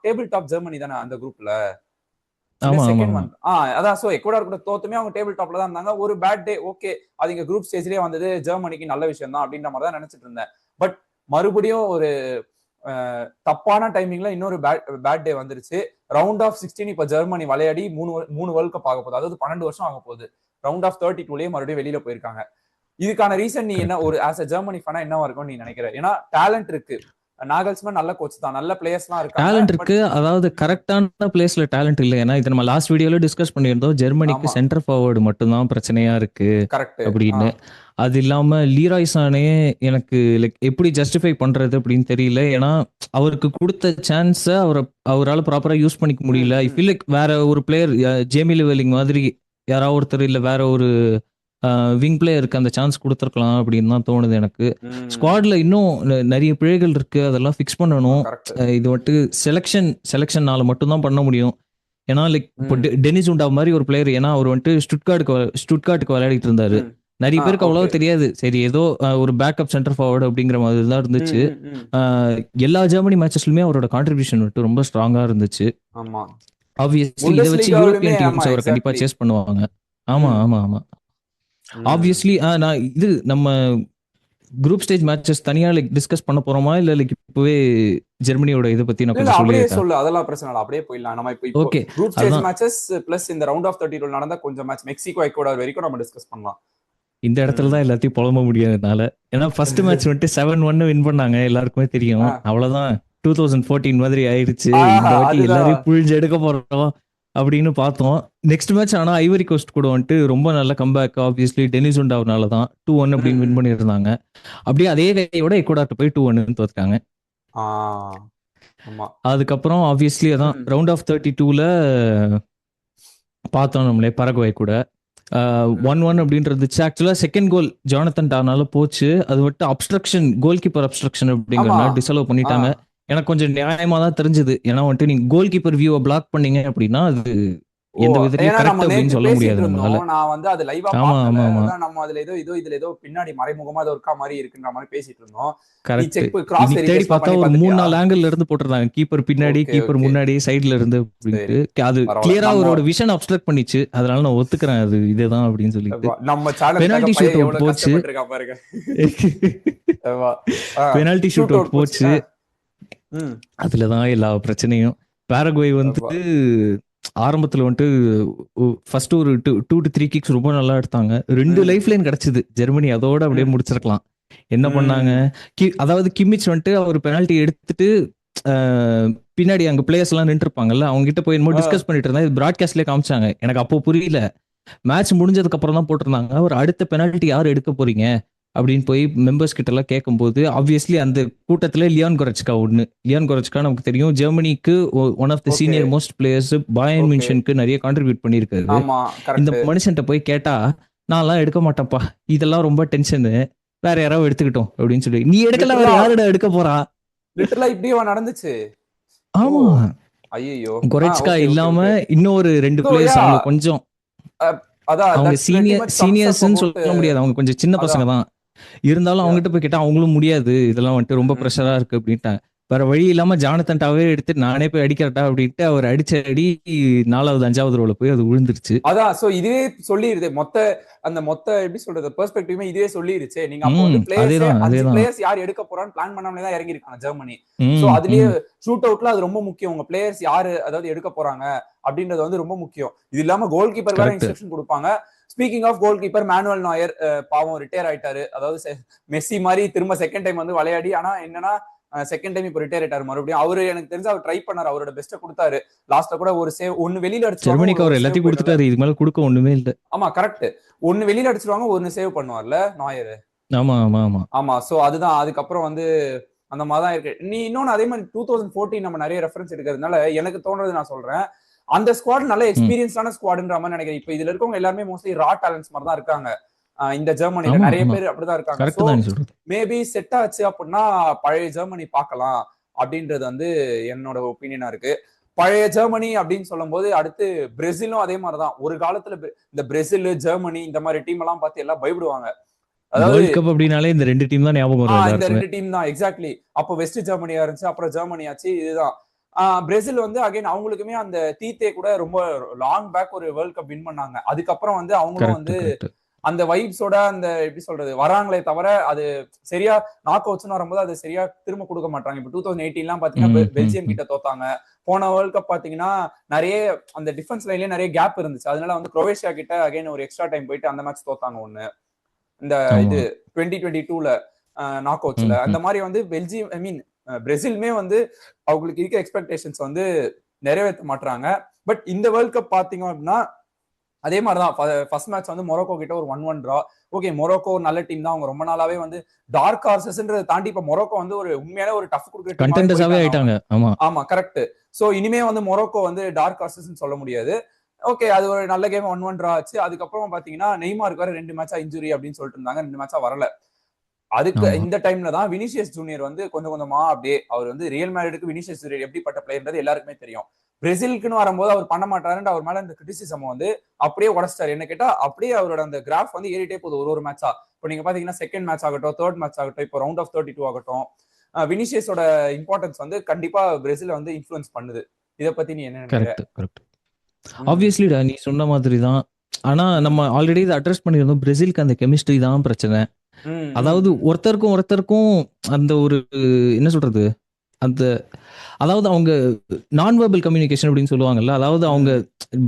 டேபிள் டாப் ஜெர்மனி தானே அந்த குரூப்ல அதான் சோ எக்வடார் கூட தோத்துமே அவங்க டேபிள் டாப்ல தான் இருந்தாங்க. ஒரு பேட் டே ஓகே அது இங்க குரூப் ஸ்டேஜ்லயே வந்தது ஜெர்மனிக்கு நல்ல விஷயம் தான் அப்படின்ற மாதிரி தான் நினைச்சிட்டு இருந்தேன். பட் மறுபடியும் ஒரு தப்பான டைமிங்ல இன்னொரு பேட் டே வந்துருச்சு. ரவுண்ட் ஆஃப் 16 இப்ப ஜெர்மனி விளையாடி 3 வேர்ல்ட் கப் ஆக போகுது. அதாவது 12 வருஷம் ஆக போகுது. ரவுண்ட் ஆஃப் 32லயே மறுபடியும் வெளியில போயிருக்காங்க. இதுக்கான ரீசன் நீ என்ன ஒரு ஆஸ் அ ஜெர்மனி ஃபேனா என்னவா இருக்கும் நீ நினைக்கிற? ஏன்னா டேலண்ட் இருக்கு. நாகல்ஸ்மேன் நல்ல கோச் தான், நல்ல பிளேயர்ஸ்லாம் இருக்காங்க. டேலண்ட் இருக்கு, அதாவது கரெக்டான பிளேஸ்ல டேலண்ட் இல்ல. ஏன்னா இது நம்ம லாஸ்ட் வீடியோல டிஸ்கஸ் பண்ணியிருந்தோம். ஜெர்மனிக்கு சென்டர் ஃபார்வர்டு மட்டும்தான் பிரச்சனையா இருக்கு அப்படின்னு. அது இல்லாம லீராய் சானே எனக்கு லைக் எப்படி ஜஸ்டிஃபை பண்றது அப்படின்னு தெரியல. ஏன்னா அவருக்கு கொடுத்த சான்ஸை அவரால் ப்ராப்பரா யூஸ் பண்ணிக்க முடியல. ஐ ஃபீல் லைக் வேற ஒரு பிளேயர் ஜேமி லெவலிங் மாதிரி யாராவது ஒருத்தர் இல்ல வேற ஒரு விங் பிளேயருக்கு அந்த சான்ஸ் கொடுத்துருக்கலாம் அப்படின்னு தான் தோணுது எனக்கு. ஸ்குவாட்ல இன்னும் நிறைய பிழைகள் இருக்கு, அதெல்லாம் ஃபிக்ஸ் பண்ணணும். இது வந்துட்டு செலெக்ஷன்னால மட்டும்தான் பண்ண முடியும். ஏன்னா லைக் இப்போ டெனிஸ் உண்டா மாதிரி ஒரு பிளேயர், ஏன்னா அவர் வந்துட்டு ஸ்டுட்கார்ட்டுக்கு விளையாடிட்டு இருந்தாரு. நிறைய பேருக்கு அவ்வளவா தெரியாது. சரி ஏதோ ஒரு பேக்கப் சென்டர் ஃபார்வர்டு அப்படிங்கிற மாதிரி தான் இருந்துச்சு. எல்லா ஜெர்மனி மேட்சஸ்லயுமே அவரோட கான்ட்ரிபியூஷன் வந்துட்டு ரொம்ப ஸ்ட்ராங்கா இருந்துச்சு. ஆப்வியஸ்லி இதை வச்சு யூரோப்பியன் டீம்ஸ் அவரை கண்டிப்பா சேஸ் பண்ணுவாங்க. ஆமா ஆமா ஆமா ஆப்வியஸ்லி. நான் இது நம்ம குரூப் ஸ்டேஜ் மேட்சஸ் தனியா லைக் டிஸ்கஸ் பண்ண போறோமா இல்ல லைக் இப்பவே ஜெர்மனியோட இத பத்தி நான் கொஞ்சம் சொல்லு. அதெல்லாம் பிரச்சனை இல்ல, அப்படியே போயிடலாம். நம்ம இப்போ okay group stage matches plus இந்த ரவுண்ட் ஆஃப் 32 நடந்த கொஞ்சம் மேட்ச் மெக்சிகோ எக்வடார் வரைக்கும் நம்ம டிஸ்கஸ் பண்ணலாம். இந்த இடத்துல தான் எல்லாத்தையும் புலம்ப முடியாதனால. ஏன்னா ஃபர்ஸ்ட் மேட்ச் வந்துட்டு 7-1 வின் பண்ணாங்க, எல்லாருக்குமே தெரியும். அவ்வளவுதான் 2014 மாதிரி ஆயிடுச்சு. இந்த வாட்டி எல்லாரையும் புழிஞ்சு எடுக்க போறோம் அப்படின்னு பார்த்தோம். நெக்ஸ்ட் மேட்ச் ஆனா ஐவரி கோஸ்ட் கூட வந்துட்டு ரொம்ப நல்ல கம்பேக். ஆப்வியஸ்லி டெனிஸ் உண்டாவனால தான் 2-1 அப்படின்னு வின் பண்ணியிருந்தாங்க. அப்படியே அதே கையோட எக்வடார்ட்ட போய் 2-1 தோத்துட்டாங்க. அதுக்கப்புறம் ஆப்வியஸ்லி அதான் ரவுண்ட் ஆஃப் 32ல பார்த்தோம் நம்மளே பரகுவை கூட 1-1 அப்படின்றது. ஆக்சுவலா செகண்ட் கோல் ஜானத்தன் டானால போச்சு. அது வந்துட்டு அப்ஸ்ட்ரக்ஷன், கோல் கீப்பர் அப்ஸ்ட்ரக்ஷன் அப்படிங்கறத டிசலோ பண்ணிட்டாங்க. எனக்கு கொஞ்சம் நியாயமா தான் தெரிஞ்சது. ஏன்னா வந்துட்டு நீங்க கோல் கீப்பர் வியூவை பிளாக் பண்ணீங்க அப்படின்னா அது ஓ எந்த விதத்துலயும் ஏன்னா நம்ம கரெக்ட் அப்படின்னு நேத்து சொல்ல பேசிட்டு முடியாது நம்மளால. இருந்தோம். நான் வந்து அது லைவா ஆமா பார்க்கல. ஆமா ஆமா அதான் நம்ம அதுல ஏதோ பின்னாடி மறைமுகமா ஏதோ இருக்கா மாதிரி இருக்குன்ற மாதிரி பேசிட்டு இருந்தோம். நீ கரெக்ட். செக் கிராஸ் இன்னைக்கு தேடி வெரிஃபிகேஷன் பார்த்தா பண்ணி ஒரு பார்த்துட்டியா? 3-4 ஆங்கிள் இருந்து போட்டிருந்தாங்க. கீப்பர் பின்னாடி, ஓகே கீப்பர் ஓகே முன்னாடி, சைடுல இருந்து அப்படின்ட்டு. சரி அது பரவாயில்ல. கிளியரா நம்ம அவரோட விஷன் அப்ஸ்ட்ரக்ட் பண்ணிச்சு. அதனால நான் ஒத்துக்கிறேன் அது இதுதான் அப்படின்னு சொல்லிட்டு. நம்ம சேனலுக்காக பெனால்டி ஷூட் பையன் அவுட் எவ்வளவு போச்சு. கஷ்டப்பட்டிருக்கான் பாருங்க. Penalty shoot shoot out out போச்சு. போச்சு. ம் அதுலதான் எல்லா பிரச்சனையும். பாரகுவே ஆமா. வந்து ஆரம்பத்துல வந்துட்டு ஃபர்ஸ்ட் ஒரு 2 to 3 கிக்ஸ் ரொம்ப நல்லா எடுத்தாங்க. 2 ம். லைஃப் லைன் கிடைச்சது. ஜெர்மனி அதோட அப்படியே ம். முடிச்சிருக்கலாம். என்ன பண்ணாங்க? ம். அதாவது கிம்மிச் வந்துட்டு அவர் பெனால்டி எடுத்துட்டு பின்னாடி அங்க பிளேயர்ஸ் எல்லாம் நின்று இருப்பாங்கல்ல, அவங்க கிட்ட போய் என்னமோ ஆ. டிஸ்கஸ் பண்ணிட்டு இருந்தா இது பிராட்காஸ்ட்லயே காமிச்சாங்க. எனக்கு அப்போ புரியல. மேட்ச் முடிஞ்சதுக்கு அப்புறம் தான் போட்டிருந்தாங்க. ஒரு அடுத்த பெனால்டி யார் எடுக்க போறீங்க அப்படின்னு போய் மெம்பர்ஸ் கிட்ட எல்லாம் கேட்கும்போது ஆப்வியஸ்லி அந்த கூட்டத்துல லியான் கொரச்கா ஒண்ணு. லியான் கொரச்கா நமக்கு தெரியும் ஜெர்மனிக்கு one of the okay senior most players, Bayern okay மியூனிச்சுக்கு நிறைய கான்ட்ரிபியூட் பண்ணியிருக்காரு. ஆமா இந்த கரெக்ட். மனுஷன்ட்ட போய் கேட்டா நான்லாம் எடுக்க மாட்டேன்ப்பா, இதெல்லாம் ரொம்ப டென்ஷனு, வேற யாராவது எடுத்துக்கிட்டோம் அப்படின்னு சொல்லி. நீ எடுக்கல வேற லிட்டரலா யாருடா எடுக்க போறா? லிட்டரலா இப்படியே நடந்துச்சு. ஓ ஆமா, ஐயோ. கொரெச்கா ஓகே ஓகே இல்லாம ஓகே. இன்னும் ஒரு 2 ஸோ பிளேயர்ஸ் யா அவங்க கொஞ்சம் அதான் அவங்க that's pretty much sums up சீனியர்ஸ்ன்னு அபௌட். சொல்ல முடியாது. அவங்க கொஞ்சம் சின்ன பசங்க அதான் தான். இருந்தாலும் யா அவங்ககிட்ட போய் கேட்டா அவங்களும் முடியாது. இதெல்லாம் வந்துட்டு ரொம்ப பிரஷரா இருக்கு அப்படின்ட்டாங்க. வேற வழி இல்லாம ஜானத்தன்டாவே எடுத்து நானே போய் அடிக்கிறட்டா அப்படின்ட்டு அவர் அடிச்ச அடி 4வது 5வது ரோல போய் அது விழுந்துருச்சு. அதான் சோ இதுவே சொல்லிருது அந்த மொத்த எப்படி சொல்றது பெர்ஸ்பெக்டிவ்மே இதுவே சொல்லிருச்சு. நீங்க அப்போ வந்து பிளேயர்ஸே அதேதான் 5 அதேதான். பிளேயர்ஸ் யார் எடுக்க போறான்னு பிளான் பண்ணாமலே தான் இறங்கி இருக்காங்க ஜெர்மனி. சோ ம் அதுலயே ம் ஷூட் அவுட்ல அது ரொம்ப முக்கியம். உங்க பிளேயர்ஸ் யாரு அதாவது எடுக்க போறாங்க அப்படின்றது வந்து ரொம்ப முக்கியம். இது இல்லாம கோல் கீப்பர் வேற கரெக்ட். இன்ஸ்ட்ரக்ஷன் கொடுப்பாங்க. Speaking of goal keeper Manuel Neuer பாவம் ரிட்டையர் ஆயிட்டாரு. அதாவது மெஸ்ஸி மாதிரி திரும்ப செகண்ட் டைம் வந்து விளையாடி ஆனா என்னன்னா செகண்ட் டைம் இப்போ ரிட்டையர் ஆயிட்டாரு மறுபடியும். அவரு எனக்கு தெரிஞ்சு அவர் ட்ரை பண்ணாரு, அவரோட பெஸ்ட்டை கொடுத்தாரு. லாஸ்ட்ல கூட ஒரு சேவ் ஒன்னு வெளியில அடிச்சிருவாங்க, ஜெர்மனிக்கு அவர் ஒரு சேவ் எல்லாத்தையும் போயிடும்ல. கொடுத்துட்டாரு. இதுக்கு மேல கொடுக்க ஒண்ணுமே இல்ல. ஆமா கரெக்ட். ஒன்னு வெளியில அடிச்சிருவாங்க, ஒன்னு சேவ் பண்ணுவார்ல நாயர். ஆமா ஆமா ஆமா. ஆமா சோ அதுதான் அதுக்கப்புறம் வந்து அந்த மாதிரி தான் இருக்கு. நீ இன்னொன்னு அதே மாதிரி 2014 நம்ம நிறைய ரெஃபரன்ஸ் எடுக்கிறதுனால எனக்கு தோன்றது நான் சொல்றேன். அந்த ஸ்குவாட் நல்ல எக்ஸ்பீரியன்ஸான ஸ்குவாட்ன்ற மாதிரி நினைக்கிறேன். இப்போ இதுல இருக்கவங்க எல்லாருமே மோஸ்ட்லி ரா டேலண்ட்ஸ் மாதிரி தான் இருக்காங்க. இந்த ஜெர்மனில ஆமா நிறைய ஆமா. பேர் அப்படிதான் இருக்காங்க. கரெக்ட் சோ தான் நீ சொல்றது. மேபி செட் ஆச்சு அப்படின்னா பழைய ஜெர்மனி பார்க்கலாம் அப்படின்றது வந்து என்னோட ஒப்பீனியனா இருக்கு. பழைய ஜெர்மனி அப்படின்னு சொல்லும் போது அடுத்து பிரேசிலும் அதே மாதிரிதான். ஒரு காலத்துல இந்த பிரேசில், ஜெர்மனி இந்த மாதிரி டீம் எல்லாம் பார்த்து எல்லாம் பயப்படுவாங்க. அதாவது வேர்ல்ட் கப் அப்படின்னாலே இந்த 2 டீம் தான் ஞாபகம் வரும் இந்த எல்லாருக்குமே. 2 டீம் தான் எக்ஸாக்ட்லி. அப்போ வெஸ்ட் ஜெர்மனியா இருந்துச்சு, அப்புறம் ஜெர்மனி ஆச்சு. இதுதான் பிரேசில் வந்து அகைன் அவங்களுக்குமே அந்த தீத்தே கூட ரொம்ப லாங் பேக் ஒரு வேர்ல்ட் கப் வின் பண்ணாங்க. அதுக்கப்புறம் வந்து அவங்களும் கரெக்ட் வந்து கரெக்ட். அந்த வைப்ஸோட அந்த எப்படி சொல்றது வராங்களே தவிர அது சரியா நாக் அவுட்ஸ்னு வரும்போது அது சரியா திரும்ப கொடுக்க மாட்டாங்க. இப்போ 2018 பாத்தீங்கன்னா பெல்ஜியம் கிட்ட தோத்தாங்க. போன வேர்ல்ட் கப் பாத்தீங்கன்னா நிறைய அந்த டிஃபென்ஸ் லைன்லயே நிறைய கேப் இருந்துச்சு. அதனால வந்து குரோவேஷியா கிட்ட அகைன் ஒரு எக்ஸ்ட்ரா டைம் போயிட்டு அந்த மேட்ச் தோத்தாங்க ஒண்ணு. இந்த இது 2022ல நாக் அவுட்ஸ்ல அந்த மாதிரி வந்து பெல்ஜியம் ஐ மீன் பிரேசிலுமே வந்து அவங்களுக்கு இருக்க எக்ஸ்பெக்டேஷன்ஸ் வந்து நிறைவேற்ற மாட்டாங்க. பட் இந்த வேர்ல்ட் கப் பாத்தீங்க அப்படின்னா அதே மாதிரிதான் ஃபர்ஸ்ட் மேட்ச் வந்து மொரோக்கோ கிட்ட ஒரு 1-1 டிரா. ஓகே மொரோக்கோ நல்ல டீம் தான். அவங்க ரொம்ப நாளாவே வந்து டார்க் ஹார்சஸ்ன்றதை தாண்டி இப்ப மொரோக்கோ வந்து ஒரு உண்மையான ஒரு டஃப் கொடுக்குற கண்டெண்டர்ஸாவே ஆயிட்டாங்க. ஆமா ஆமா கரெக்ட். சோ இனிமே வந்து மொரோக்கோ வந்து டார்க் ஹார்சஸ் சொல்ல முடியாது. ஓகே அது ஒரு நல்ல கேம் 1-1 டிரா ஆச்சு. அதுக்கப்புறம் பாத்தீங்கன்னா நெய்மாருக்கு வேற 2 மேட்சா இன்ஜுரி அப்படின்னு சொல்லிட்டு இருந்தாங்க. 2 மேட்சா வரல. அதுக்கு ஆமா. இந்த டைம்ல தான் வினிசியஸ் ஜூனியர் வந்து கொஞ்சம் கொஞ்சமா அப்படியே அவர் வந்து ரியல் மேட்ரிடுக்கு வினிசியஸ் ஜூனியர் எப்படிப்பட்ட பிளேயர்ன்றது எல்லாருக்குமே தெரியும். பிரேசிலுக்குன்னு வரும்போது அவர் பண்ண மாட்டாருன்னு அவர் மேல இந்த கிரிட்டிசிசம் வந்து அப்படியே உடச்சிட்டாரு. என்ன கேட்டா அப்படியே அவரோட அந்த கிராஃப் வந்து ஏறிட்டே போகுது ஒரு மேட்சா. இப்போ நீங்க பாத்தீங்கன்னா செகண்ட் மேட்ச் ஆகட்டும், தேர்ட் மேட்ச் ஆகட்டும், இப்போ ரவுண்ட் ஆஃப் 32 ஆகட்டும், வினிசியஸோட இம்பார்ட்டன்ஸ் வந்து கண்டிப்பா பிரேசில் வந்து இன்ஃப்ளூயன்ஸ் பண்ணுது. இத பத்தி நீ என்ன நினைக்கிற? Correct correct. ஆப்வியஸ்லிடா நீ சொன்ன மாதிரி தான். ஆனா நம்ம ஆல்ரெடி இதை அட்ரஸ் பண்ணியிருந்தோம். பிரேசிலுக்கு அந்த கெமிஸ்ட்ரி தான் பிரச்சனை. அதாவது ஒருத்தருக்கும் அந்த ஒரு என்ன சொல்றது அந்த அதாவது அவங்க நான் வெர்பல் கம்யூனிகேஷன் அப்படின்னு சொல்லுவாங்கல்ல. அதாவது அவங்க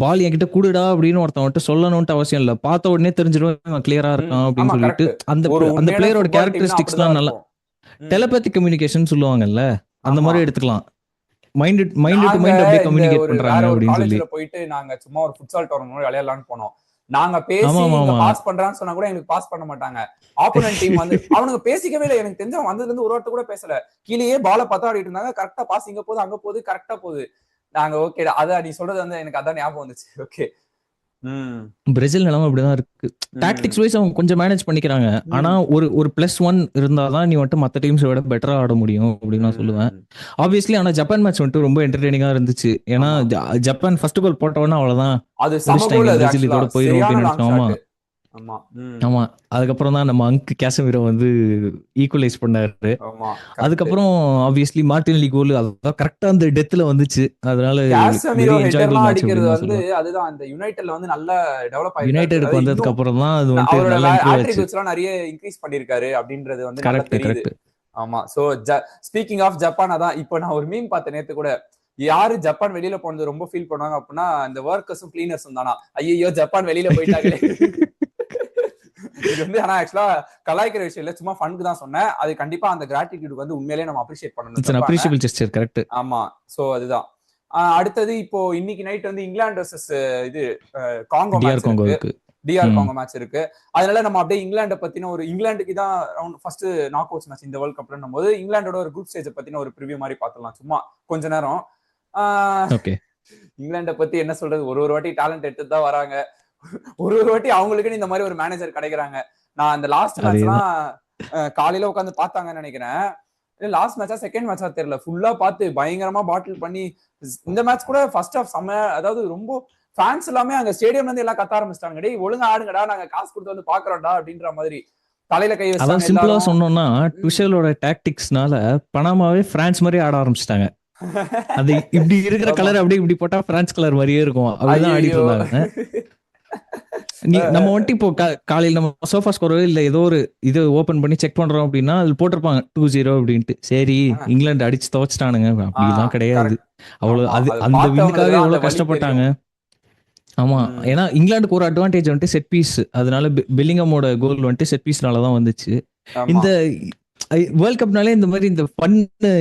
பால் என்கிட்ட கூடுடா அப்படின்னு ஒருத்தவன்ட்டு சொல்லணும்ட்டு அவசியம் இல்லை. பார்த்த உடனே தெரிஞ்சிடும் கிளியரா இருக்கான் அப்படின்னு சொல்லிட்டு அந்த பிளேயரோட கேரக்டரிஸ்டிக்ஸ்லாம் நல்லா டெலபேத்திக் கம்யூனிகேஷன் சொல்லுவாங்கல்ல, அந்த மாதிரி எடுத்துக்கலாம். மைண்ட் டு மைண்ட் அப்படியே கம்யூனிகேட் பண்றாங்க அப்படின்னு சொல்லி. போயிட்டு நாங்க சும்மா ஒரு ஃபுட்சால் டோர்னமெண்ட் விளையாடலாம்னு போனோம். நாங்க பேசி பாஸ் பண்றான்னு சொன்னா கூட எங்களுக்கு பாஸ் பண்ண மாட்டாங்க. ஆப்போனன்ட் டீம் வந்து அவனுங்க பேசிக்கவே இல்லை. எனக்கு தெரிஞ்ச வந்ததுல இருந்து ஒரு வார்த்தை கூட பேசல. கீழேயே பால பத்தா ஆடிட்டு இருந்தாங்க. கரெக்டா பாஸ் இங்க போகுது அங்க போகுது கரெக்டா போகுது. நாங்க ஓகே அதான் நீ சொல்றது வந்து எனக்கு அதான் ஞாபகம் வந்துச்சு. ஓகே பிரேசில் நிலைமை அப்படிதான் இருக்கு. டாக்டிக்ஸ் வைஸ் அவங்க கொஞ்சம் மேனேஜ் பண்ணிக்கிறாங்க. ஆனா ஒரு +1 இருந்தாதான் நீ வந்துட்டு மத்த டீம்ஸ் விட பெட்டரா ஆட முடியும் அப்படின்னு நான் சொல்லுவேன். ஆப்வியஸ்லி ஆனா ஜப்பான் மேட்ச் வந்துட்டு ரொம்ப என்டர்டெய்னிங்கா இருந்துச்சு. ஏன்னா ஜப்பான் ஃபர்ஸ்ட் கோல் போட்ட உடனே அவ்வளவுதான், அது பிரேசில் இதோட போயிடும் அப்படின்னு நினைச்சோம். ஆமா, அதுக்கப்புறம் தான் நம்ம அங்க் கேசமிரோ வந்து ஈக்குவலைஸ் பண்ணாரு. அதுக்கப்புறம் ஆப்வியஸ்லி மார்டினெல்லி கோல் அதான் கரெக்டா அந்த டெத்ல வந்துச்சு. அதனால கேசமிரோ ஹெட்டர்லாம் அடிக்கிறது வந்து அதுதான் அந்த யுனைட்டட்ல வந்து நல்ல டெவலப் ஆயிருக்கு. யுனைட்டடுக்கு வந்ததுக்கு அப்புறம் தான் அது வந்து நல்ல அட்ரிபியூட்ஸ்லாம் நிறைய இன்க்ரீஸ் பண்ணிருக்காரு அப்படின்றது வந்து நல்லா தெரியுது. ஆமா. சோ ஸ்பீக்கிங் ஆஃப் ஜப்பான், அதான் இப்போ நான் ஒரு மீம் பார்த்தேன் நேத்து கூட, யாரு ஜப்பான் வெளியில போனது ரொம்ப ஃபீல் பண்ணுவாங்க அப்படின்னா இந்த ஒர்க்கர்ஸும் கிளீனர்ஸும் தானா. ஐயோ ஜப்பான் வெளியில போயிட்டாங்களே. இது வந்து ஆனா ஆக்சுவலா கலாய்க்கிற விஷயம் இல்ல, சும்மா ஃபன்க்கு தான் சொன்னேன். அது கண்டிப்பா அந்த கிராட்டிடியூட் வந்து உண்மையிலேயே நம்ம அப்ரிஷியேட் பண்ணணும். Appreciable gesture, correct. ஆமா. சோ அதுதான். அடுத்தது இப்போ இன்னைக்கு நைட் வந்து இங்கிலாந்து வெர்சஸ் இது காங்கோ மேட்ச் இருக்கு. டிஆர் காங்கோ மேட்ச் இருக்கு. அதனால நம்ம அப்படியே இங்கிலாண்டை பத்தின ஒரு இங்கிலாந்துக்கு தான் ஃபர்ஸ்ட் நாக் அவுட்ஸ் மேட்ச் இந்த வேர்ல்ட் கப்ல போது இங்கிலாண்டோட ஒரு குரூப் ஸ்டேஜ் பத்தின ஒரு ப்ரிவியூ மாதிரி பார்த்துலாம் சும்மா கொஞ்ச நேரம். இங்கிலாண்டை பத்தி என்ன சொல்றது, ஒரு வாட்டி டேலண்ட் எடுத்து தான் வராங்க, ஒரு வாட்டி அவங்களுக்குன்னு இந்த மாதிரி ஒரு மேனேஜர் கிடைக்கிறாங்க. நான் அந்த லாஸ்ட் மேட்ச்லாம் காலையில உட்காந்து பார்த்தாங்கன்னு நினைக்கிறேன். லாஸ்ட் மேட்சா செகண்ட் மேட்சா தெரியல, ஃபுல்லா பார்த்து பயங்கரமா பாட்டில் பண்ணி இந்த மேட்ச் கூட ஃபர்ஸ்ட் ஆஃப் செம்ம, அதாவது ரொம்ப ஃபேன்ஸ் எல்லாமே அங்க ஸ்டேடியம்ல இருந்து எல்லாம் கத்த ஆரம்பிச்சிட்டாங்க, டேய் ஒழுங்கா ஆடுங்கடா, நாங்க காசு கொடுத்து வந்து பாக்குறோம்டா அப்படின்ற மாதிரி தலையில கை வச்சாங்க. அதான் சிம்பிளா சொன்னோம்னா டுஷலோட டாக்டிக்ஸ்னால பனாமாவே பிரான்ஸ் மாதிரி ஆட ஆரம்பிச்சிட்டாங்க. அது இப்படி இருக்கிற கலர் அப்படியே இப்படி போட்டா பிரான்ஸ் கலர் மாதிரியே இருக்கும், அப்படிதான் ஆடிட்டு இருந்தாங்க. நம்ம வந்துட்டு இப்போ காலையில் நம்ம சோஃபா ஸ்கோரோ இல்ல ஏதோ ஒரு இது ஓபன் பண்ணி செக் பண்றோம் அப்படின்னா அது போட்டிருப்பாங்க 2-0 அப்படின்ட்டு. சரி இங்கிலாந்து அடிச்சு துவச்சிட்டானுங்க, அப்படிலாம் கிடையாது. அவ்வளவு அது அந்த வின்னுக்காக எவ்வளவு கஷ்டப்பட்டாங்க. ஆமா, ஏன்னா இங்கிலாந்துக்கு ஒரு அட்வான்டேஜ் வந்துட்டு செட் பீஸ், அதனால பெல்லிங்கமோட கோல் வந்துட்டு செட் பீஸ்னாலதான் வந்துச்சு. இந்த வேர்ல்ட் கப்னாலே இந்த மாதிரி இந்த ஃபன்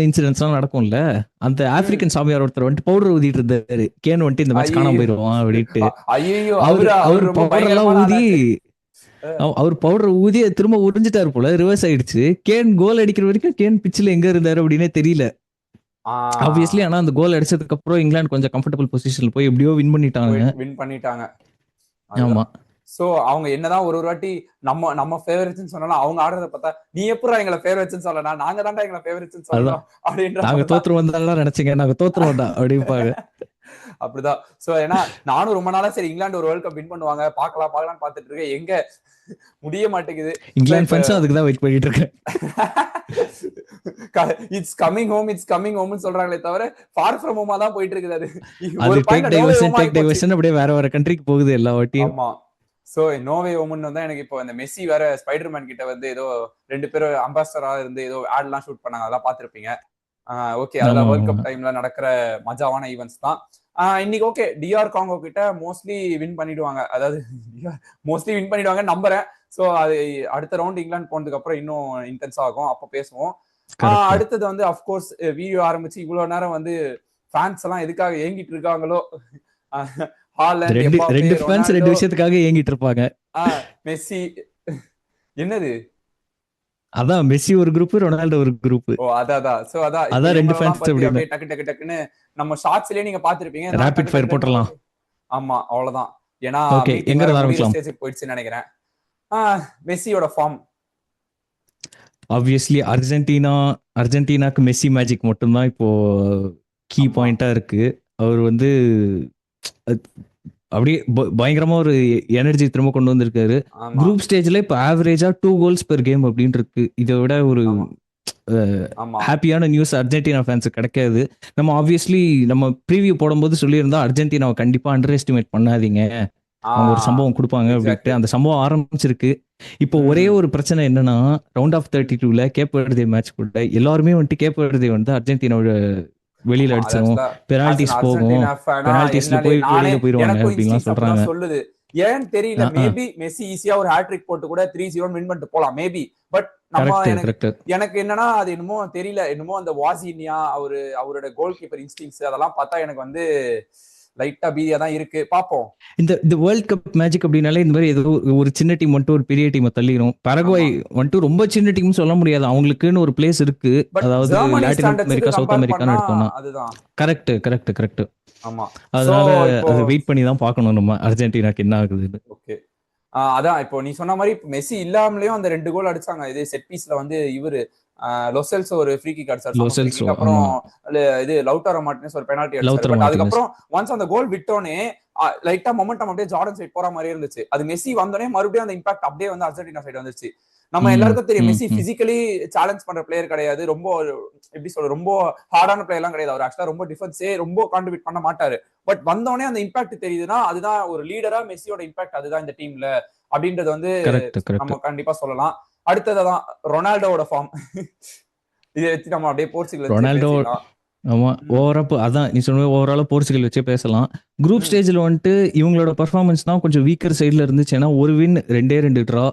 இன்சிடென்ட்ஸ் எல்லாம் நடக்கும்ல. அந்த ஆப்பிரிக்கன் சாமியார் ஒருத்தர் வந்துட்டு பவுடர் ஊதிட்டு இருந்தாரு, கேன் வந்துட்டு இந்த மேட்ச் காணாம போயிடுவான் அப்படின்ட்டு. அவர் பவுடர் எல்லாம் ஊதி அவர் பவுடர் ஊதி திரும்ப உறிஞ்சிட்டாரு போல, ரிவர்ஸ் ஆயிடுச்சு. கேன் கோல் அடிக்கிற வரைக்கும் கேன் பிச்சில் எங்க இருந்தாரு அப்படின்னே தெரியல ஆப்வியஸ்லி. ஆனா அந்த கோல் அடிச்சதுக்கு அப்புறம் இங்கிலாந்து கொஞ்சம் கம்ஃபர்டபுள் பொசிஷன்ல போய் எப்படியோ வின் பண்ணிட்டாங்க. ஆமா. சோ அவங்க என்னதான் ஒரு வாட்டி நம்ம ஃபேவரட்ஸ்னு சொன்னாலும் அவங்க ஆடுறத பார்த்தா நீ எப்படா எங்களை ஃபேவரட்ஸ்னு சொல்லலாம், நாங்க தான்டா எங்களை ஃபேவரட்ஸ்னு சொல்லலாம் அப்படின்ற. நாங்க தோத்துரு வந்தாலும் நினைச்சீங்க, நாங்க தோத்துரு வந்தா அப்படிப்பாங்க. அப்படிதான். சோ ஏன்னா நானும் ரொம்ப நாளா சரி இங்கிலாந்து ஒரு வேர்ல்ட் கப் வின் பண்ணுவாங்க பாக்கலாம்னு பாத்துட்டு இருக்கேன், எங்க முடிய மாட்டேங்குது. இங்கிலாந்து ஃபேன்ஸ் அதுக்கு தான் வெயிட் பண்ணிட்டு இருக்கேன். இட்ஸ் கமிங் ஹோம்னு சொல்றாங்களே தவிர ஃபார் ஃப்ரம் ஹோமா தான் போயிட்டு இருக்குது. அது டேக் டைவர்ஷன் அப்படியே வேற கண்ட்ரிக்கு போகுது எல்லா வாட்டியும். ஆமா. சோ நோவே ஓமன் தான் எனக்கு இப்போ இந்த மெஸ்ஸி வேற ஸ்பைடர்மேன் கிட்ட வந்து ஏதோ 2 பேரும் அம்பாசடரா இருந்து ஏதோ ஆட் எல்லாம் ஷூட் பண்ணாங்க, அதெல்லாம் பாத்திருப்பீங்க. ஓகே, அதெல்லாம் வேர்ல்ட் கப் டைம்ல நடக்கிற மஜாவான ஈவென்ட்ஸ் தான். இன்னைக்கு ஓகே டிஆர் காங்கோ கிட்ட மோஸ்ட்லி வின் பண்ணிடுவாங்க நம்புறேன். சோ அது அடுத்த ரவுண்ட் இங்கிலாந்து போனதுக்கு அப்புறம் இன்னும் இன்டென்ஸ் ஆகும், அப்ப பேசுவோம். அடுத்தது வந்து அப்கோர்ஸ் வீடியோ ஆரம்பிச்சு இவ்வளவு நேரம் வந்து ஃபேன்ஸ் எல்லாம் எதுக்காக ஏங்கிட்டு இருக்காங்களோ, ரெண்டு ஃபேன்ஸ் ரெண்டு விஷயத்துக்காக ஏங்கிட்டு இருப்பாங்க. மெஸ்ஸி என்னது, அதான் மெஸ்ஸி ஒரு குரூப், ரொனால்டோ ஒரு குரூப். ஓ அதான். சோ அதான் ரெண்டு ஃபேன்ஸ் அப்படியே டக்கு நம்ம ஷார்ட்ஸ்லயே நீங்க பாத்திருப்பீங்க. Rapid fire போட்டுறலாம். ஆமா அவ்வளவுதான். ஏன்னா எங்க ஆரம்பிக்கலாம் ஸ்டேஜுக்கு போயிடுச்சுன்னு நினைக்கிறேன். மெஸ்ஸியோட ஃபார்ம் ஆப்வியஸ்லி அர்ஜென்டினாக்கு மெஸ்ஸி மேஜிக் மட்டும்தான் இப்போ கீ பாயிண்டா இருக்கு. அவர் வந்து அப்படியே பயங்கரமா ஒரு எனர்ஜி திரும்ப கொண்டு வந்திருக்காரு. குரூப் ஸ்டேஜ்ல இப்ப ஆவரேஜா 2 goals per game அப்படின்னு இருக்கு. இதை விட ஒரு ஹாப்பியான நியூஸ் அர்ஜென்டினா ஃபேன்ஸ் கிடைக்காது. நம்ம ஆப்வியஸ்லி நம்ம ப்ரீவியூ போடும்போது சொல்லியிருந்தா அர்ஜென்டினாவை கண்டிப்பா அண்டர் எஸ்டிமேட் பண்ணாதீங்க, அவங்க ஒரு சம்பவம் கொடுப்பாங்க அப்படின்ட்டு. அந்த சம்பவம் ஆரம்பிச்சிருக்கு. இப்போ ஒரே ஒரு பிரச்சனை என்னன்னா, ரவுண்ட் ஆஃப் 32ல கேப் வெர்டே மேட்ச் கூட எல்லாருமே வந்துட்டு கேப் வெர்டே வந்து அர்ஜென்டினாவோட வெளியில அடிச்சிடும், பெனால்டிஸ் போகும், பெனால்டிஸ்ல போய் வெளியில போயிடுவாங்க அப்படின்லாம் சொல்றாங்க. சொல்லுது ஏன்னு தெரியல. மேபி மெஸ்ஸி ஈஸியா ஒரு ஹேட்ரிக் போட்டு கூட 3-0 வின் பண்ணிட்டு போலாம் மேபி. பட் எனக்கு என்னன்னா அது என்னமோ தெரியல, என்னமோ அந்த வாசினியா அவரோட கோல் கீப்பர் இன்ஸ்டிங்ஸ் அதெல்லாம் பார்த்தா எனக்கு வந்து லைட்டா பீதியா தான் இருக்கு, பாப்போம். இந்த வேர்ல்ட் கப் மேஜிக் அப்படின்னாலே இந்த மாதிரி ஏதோ ஒரு சின்ன டீம் வந்துட்டு ஒரு பெரிய டீமை தள்ளிடும். பரகுவாய் வந்துட்டு ரொம்ப சின்ன டீம் சொல்ல முடியாது, அவங்களுக்குன்னு ஒரு பிளேஸ் இருக்கு. அதாவது லாட்டின் அமெரிக்கா, சவுத் அமெரிக்கான்னு எடுத்தோம்னா. Correct correct correct. ஆமா, அதனால அதை வெயிட் பண்ணி தான் பார்க்கணும் நம்ம அர்ஜென்டினாக்கு என்ன ஆகுது. ஓகே, அதான் இப்போ நீ சொன்ன மாதிரி மெஸ்ஸி இல்லாமலேயும் அந்த 2 கோல் அடிச்சாங்க. இது செட் பீஸ்ல வந்து இவரு லொசெல்ஸ் ஒரு ஃப்ரீ கிக் அடிச்சாரு, அப்புறம் இது லவுட்டாரோ மார்டினஸ் ஒரு பெனால்டி அடிச்சாரு. அதுக்கப்புறம் ஒன்ஸ் அந்த கோல் விட்டோனே லைட்டா மொமெண்டம் அப்படியே ஜார்டன் சைடு போற மாதிரி இருந்துச்சு. அது மெஸ்ஸி வந்தோடனே மறுபடியும் அந்த இம்பாக்ட் அப்படியே வந்து அர்ஜென்டினா சைடு வந்துச்சு. நம்ம எல்லாருக்கும் தெரியும் மெஸ்ஸி பிசிக்கலி சேலஞ்ச் பண்ற பிளேயர் கிடையாது, ரொம்ப எப்படி சொல்ற ரொம்ப ஹார்டான பிளேயர் எல்லாம் கிடையாது. அவர் ஆக்சுவலா ரொம்ப டிஃபென்ஸே ரொம்ப கான்ட்ரிபியூட் பண்ண மாட்டாரு. பட் வந்தோடனே அந்த இம்பாக்ட் தெரியுதுன்னா அதுதான் ஒரு லீடரா மெஸ்ஸியோட இம்பாக்ட், அதுதான் இந்த டீம்ல அப்படின்றது வந்து நம்ம கண்டிப்பா சொல்லலாம். அடுத்ததான் ரொனால்டோவோட ஃபார்ம், இதை வச்சு நம்ம அப்படியே போர்ச்சுகல் ரொனால்டோ. ஆமா, ஓவரா அதான் நீ சொன்ன ஓவராலா போர்ச்சுகல் வச்சே பேசலாம். குரூப் ஸ்டேஜ்ல வந்துட்டு இவங்களோட பெர்ஃபார்மன்ஸ் தான் கொஞ்சம் வீக்கர் சைட்ல இருந்துச்சு. ஏன்னா ஒரு வின் 2 டிரா.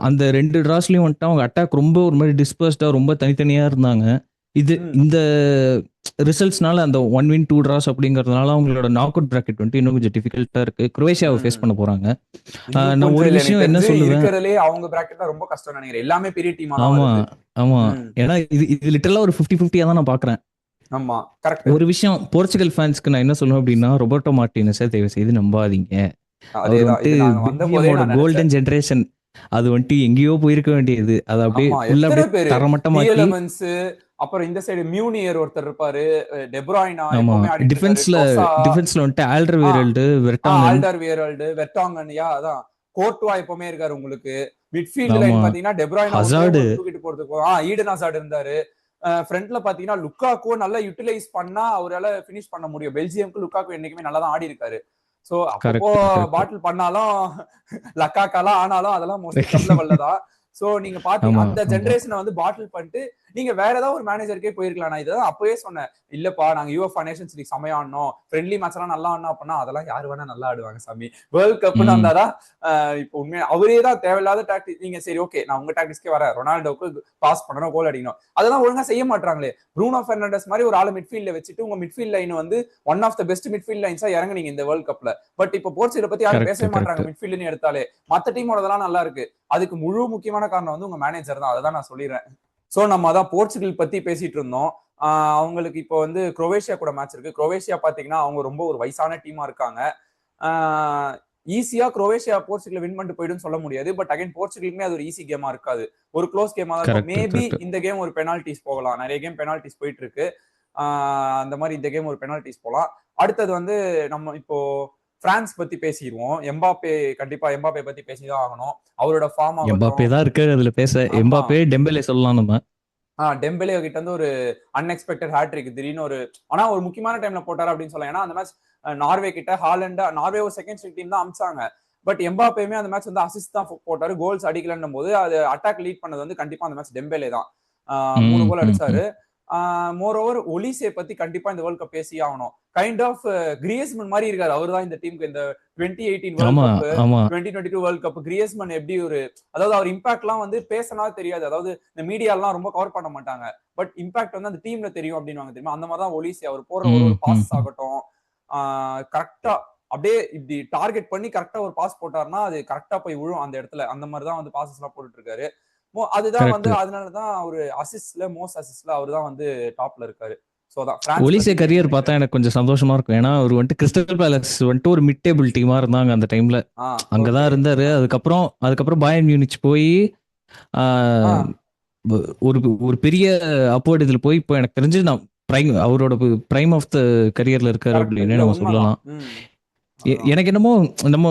அந்த 2 டிராஸ்லயும் வந்துட்டு அவங்க அட்டாக் ரொம்ப ஒரு மாதிரி டிஸ்பர்ஸ்டா ரொம்ப தனித்தனியா இருந்தாங்க. இந்த ரிசல்ட்ஸ்னால அந்த 1 win 2 டிராஸ் அப்படிங்கறதுனால அவங்களோட நாக் அவுட் பிராக்கெட் வந்துட்டு இன்னும் கொஞ்சம் டிஃபிகல்ட்டா இருக்கு. குரோவேஷியாவை ஃபேஸ் பண்ண போறாங்க. நான் ஒரு விஷயம் என்ன சொல்லுவேன், அவங்க பிராக்கெட் தான் ரொம்ப கஷ்டம் நினைக்கிறேன், எல்லாமே பெரிய டீமா. ஆமா ஆமா, ஏன்னா இது லிட்டரலா ஒரு 50-50 தான் நான் பாக்குறேன். ஆமா, கரெக்ட். ஒரு விஷயம் போர்ச்சுகல் ஃபேன்ஸ்க்கு நான் என்ன சொல்லுவேன் அப்படின்னா, ரொபர்ட்டோ மார்டினஸை தயவு செய்து நம்பாதீங்க. கோல்டன் ஜெனரேஷன் அது வந்துட்டு எங்கேயோ போயிருக்க வேண்டியது, அது அப்படியே தரமட்டமாக்கி. அப்புறம் இந்த சைடு மியூனியர் ஒருத்தர் இருப்பாரு, டெப்ராய்னா டிஃபென்ஸ்ல வந்துட்டு ஆல்டர்வேரல்டு வெர்டாங்கன், அதான் கோர்ட்வா எப்பவுமே இருக்காரு உங்களுக்கு. மிட்ஃபீல்ட் லைன் பாத்தீங்கன்னா டெப்ராய்னா தூக்கிட்டு போறதுக்கு ஈடன் ஹசார்ட் இருந்தாரு. ஃப்ரண்ட்ல பாத்தீங்கன்னா லுக்காக்கு நல்லா யூட்டிலைஸ் பண்ணா அவரால பினிஷ் பண்ண முடியும். பெல்ஜியம்க்கு லுக்காக்கு என்னைக்குமே நல்லா தான் ஆடி இருக்காரு. சோ அப்போ பாட்டில் பண்ணாலும் லக்காக்காலாம் ஆனாலும் அதெல்லாம் மோஸ்ட்லி கம்ல வல்லதான். சோ நீங்க பாத்தீங்க அந்த ஜெனரேஷனை வந்து பாட்டில் பண்ணிட்டு நீங்க வேற ஏதாவது ஒரு மேனேஜருக்கே போயிருக்கலாம். நான் இதான் அப்பவே சொன்னேன், இல்லப்பா நாங்க யூஎஃப்ஏ நேஷன்ஸ் லீக் செமையா ஆடணும், ஃப்ரெண்ட்லி மேட்ச் எல்லாம் நல்லா ஆடணும் அப்படின்னா அதெல்லாம் யாரு வேணா நல்லா ஆடுவாங்க சாமி. வேர்ல்ட் கப்னு வந்தாதான் இப்போ உண்மையா அவரே தான் தேவையில்லாத டாக்டிக். நீங்க சரி ஓகே நான் உங்க டாக்டிக்ஸ்க்கே வரேன், ரொனால்டோக்கு பாஸ் பண்ணணும், கோல் அடிக்கணும், அதெல்லாம் ஒழுங்கா செய்ய மாட்டாங்களே. ப்ரூனோ பெர்னாண்டஸ் மாதிரி ஒரு ஆளு மிட்ஃபீல்ட்ல வச்சுட்டு உங்க மிட்ஃபீல்ட் லைன் வந்து one of the best midfield லைன்ஸா இறங்குனீங்க இந்த வேர்ல்ட் கப்ல. பட் இப்போ போர்ச்சுகலை பத்தி யாரும் பேசவே மாட்டாங்க மிட்ஃபீல்ட்னு எடுத்தாலே. மத்த டீமோடதெல்லாம் நல்லா இருக்கு, அதுக்கு முழு முக்கியமான காரணம் வந்து உங்க மேனேஜர் தான், அதான் நான் சொல்லிடுறேன். சோ நம்ம அதான் போர்ச்சுகல் பத்தி பேசிட்டு இருந்தோம். அவங்களுக்கு இப்போ வந்து குரோவேஷியா கூட மேட்ச் இருக்கு. குரோவேஷியா பாத்தீங்கன்னா அவங்க ரொம்ப ஒரு வயசான டீமா இருக்காங்க. ஈஸியா குரோவேஷியா போர்ச்சுகல் வின் பண்ணிட்டு போயிடும் சொல்ல முடியாது. பட் அகைன் போர்ச்சுகலுமே அது ஒரு ஈஸி கேமா இருக்காது, ஒரு க்ளோஸ் கேமா தான் இருக்கும். மேபி இந்த கேம் ஒரு பெனால்டிஸ் போகலாம், நிறைய கேம் பெனால்டிஸ் போயிட்டு இருக்கு. அந்த மாதிரி இந்த கேம் ஒரு பெனால்டிஸ் போகலாம். அடுத்தது வந்து நம்ம இப்போ பிரான்ஸ் பத்தி பேசிடுவோம். எம்பாப்பே, கண்டிப்பா எம்பாப்பே பத்தி பேசிதான் ஆகணும். அவரோட ஃபார்ம் எம்பாப்பே தான் இருக்கு அதுல பேச. எம்பாப்பே, டெம்பேலே சொல்லலாம் நம்ம. டெம்பேலே கிட்ட இருந்து ஒரு அன்எக்ஸ்பெக்டட் ஹேட்ரிக் திடீர்னு ஆனா ஒரு முக்கியமான டைம்ல போட்டாரு அப்படின்னு சொல்லலாம். ஏன்னா அந்த மேட்ச் நார்வே கிட்ட ஹாலண்டா, நார்வே ஒரு செகண்ட் ஸ்ட்ரீட் டீம் தான் அமிச்சாங்க. பட் எம்பாப்பேமே அந்த மேட்ச் வந்து அசிஸ்ட் தான் போட்டாரு, கோல்ஸ் அடிக்கலன்னும் போது அது அட்டாக் லீட் பண்ணது வந்து கண்டிப்பா அந்த மேட்ச் டெம்பேலே தான். 3 கோல் அடிச்சாரு. மோர் ஓவர் ஒலிசே பத்தி கண்டிப்பா இந்த வேர்ல்ட் கப் பேசி ஆகணும். கைண்ட் ஆஃப் கிரியஸ்மன் மாதிரி இருக்காரு. அவர் தான் இந்த டீமுக்கு இந்த 2018 வேர்ல்ட் கப் 2022 வேர்ல்ட் கப் கிரியஸ்மன் எப்படி அதாவது அவர் இம்பாக்ட் எல்லாம் வந்து பேசினா தெரியாது, அதாவது இந்த மீடியா எல்லாம் ரொம்ப கவர் பண்ண மாட்டாங்க. பட் இம்பாக்ட் வந்து அந்த டீம்ல தெரியும் அப்படின்னு தெரியுமா. அந்த மாதிரிதான் ஒலிசே. அவர் போற ஒரு பாஸ் ஆகட்டும், கரெக்டா அப்படியே இப்படி டார்கெட் பண்ணி கரெக்டா ஒரு பாஸ் போட்டாருன்னா அது கரெக்டா போய் விழும் அந்த இடத்துல. அந்த மாதிரிதான் வந்து பாசஸ் எல்லாம் போட்டுட்டு இருக்காரு. அதுதான் வந்து அதனாலதான் ஒரு அசிஸ்ட்ல மோஸ்ட் அசிஸ்ட்ல அவர்தான் வந்து டாப்ல இருக்காரு. ஒலிசே கரியர் பார்த்தா எனக்கு கொஞ்சம் சந்தோஷமா இருக்கும். ஏன்னா அவர் வந்துட்டு கிறிஸ்டல் பேலஸ் வந்துட்டு ஒரு மிட் டேபிள் டீமா இருந்தாங்க அந்த டைம்ல, அங்கதான் இருந்தாரு. அதுக்கப்புறம் பாயர்ன் மியூனிச் போய் ஒரு பெரிய அப்வர்ட் இதுல போய் இப்போ எனக்கு தெரிஞ்சு நான் அவரோட பிரைம் ஆஃப் த கரியர்ல இருக்காரு அப்படின்னு நம்ம சொல்லலாம். எனக்கு என்னமோ நம்ம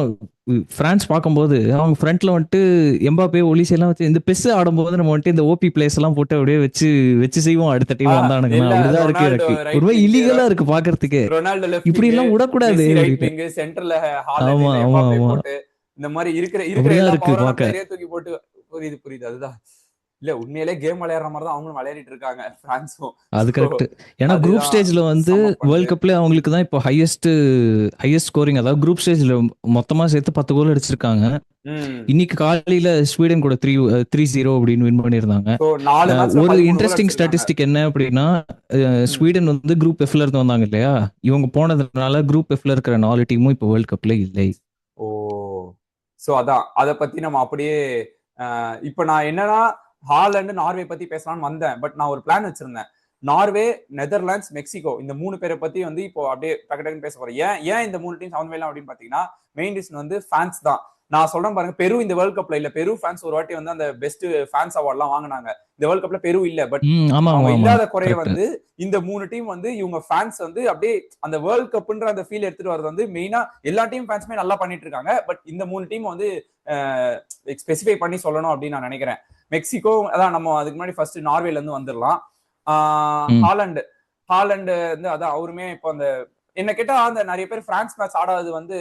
பிரான்ஸ் பார்க்கும்போது அவங்க ஃப்ரண்ட்ல வந்துட்டு எம்பாப்பே, ஒலிசே எல்லாம் வச்சு இந்த பெஸ் ஆடும்போது நம்ம வந்துட்டு இந்த ஓபி பிளேஸ் எல்லாம் போட்டு அப்படியே வச்சு செய்வோம் அடுத்த டீம் வந்தானுங்கன்னா. அப்படிதான் இருக்கு எனக்கு. ஒரு மாதிரி இல்லீகலா இருக்கு பாக்குறதுக்கு. இப்படி எல்லாம் விடக்கூடாது. ஆமா ஆமா ஆமா, இந்த மாதிரி இருக்கிற இருக்கு பாக்க. தூக்கி போட்டு புரியுது. அதுதான் இல்ல உண்மையிலே கேம் விளையாடுற மாதிரி தான் அவங்களும் விளையாடிட்டு இருக்காங்க பிரான்ஸும். அது கரெக்ட். ஏன்னா குரூப் ஸ்டேஜ்ல வந்து வேர்ல்ட் கப்ல அவங்களுக்கு தான் இப்போ ஹையஸ்ட் ஸ்கோரிங். அதாவது குரூப் ஸ்டேஜ்ல மொத்தமா சேர்த்து 10 கோல் அடிச்சிருக்காங்க. இன்னைக்கு காலையில ஸ்வீடன் கூட 3-0 அப்படின்னு வின் பண்ணியிருந்தாங்க. ஒரு இன்ட்ரெஸ்டிங் ஸ்டாட்டிஸ்டிக் என்ன அப்படின்னா, ஸ்வீடன் வந்து குரூப் எஃப்ல இருந்து வந்தாங்க இல்லையா, இவங்க போனதுனால குரூப் எஃப்ல இருக்கிற 4 டீமும் இப்போ வேர்ல்ட் கப்ல இல்லை. ஓ, சோ அதான் அத பத்தி நம்ம அப்படியே இப்ப நான் என்னன்னா ஹாலண்ட் நார்வே பத்தி பேசலாம்னு வந்தேன். பட் நான் ஒரு பிளான் வச்சிருந்தேன். நார்வே, நெதர்லாண்ட்ஸ், மெக்சிகோ இந்த 3 பேரை பத்தி வந்து இப்போ அப்படியே டக்கு பேச போறேன். ஏன் இந்த 3 டீம் சவுண்ட் அப்படின்னு பாத்தீங்கன்னா, மெயின் ரீசன் வந்து ஃபேன்ஸ் தான். நான் சொல்றேன் பாருங்க, பெரு இந்த வேர்ல்ட் கப்ல இல்ல. பெரு ஃபேன்ஸ் ஒரு வாட்டி வந்து அந்த பெஸ்ட் ஃபேன்ஸ் அவார்ட் எல்லாம் வாங்கினாங்க. இந்த வேர்ல்ட் கப்ல பெரு இல்ல. பட் அவங்க இல்லாத குறைய வந்து இந்த 3 டீம் வந்து இவங்க ஃபேன்ஸ் வந்து அப்படியே அந்த வேர்ல்ட் கப்ன்ற அந்த ஃபீல் எடுத்துட்டு வரது வந்து மெயினா எல்லா டீம் ஃபேன்ஸுமே நல்லா பண்ணிட்டு இருக்காங்க. பட் இந்த 3 டீம் வந்து ஸ்பெசிஃபை பண்ணி சொல்லணும் அப்படின்னு நான் நினைக்கிறேன். மெக்சிகோ, அதான் நம்ம அதுக்கு முன்னாடி ஃபர்ஸ்ட் நார்வேல இருந்து வந்துடலாம். ஹாலண்ட் வந்து அதான் அவருமே இப்போ அந்த என்ன கேட்டா அந்த நிறைய பேர் பிரான்ஸ் மேட்ச் ஆடாதது வந்து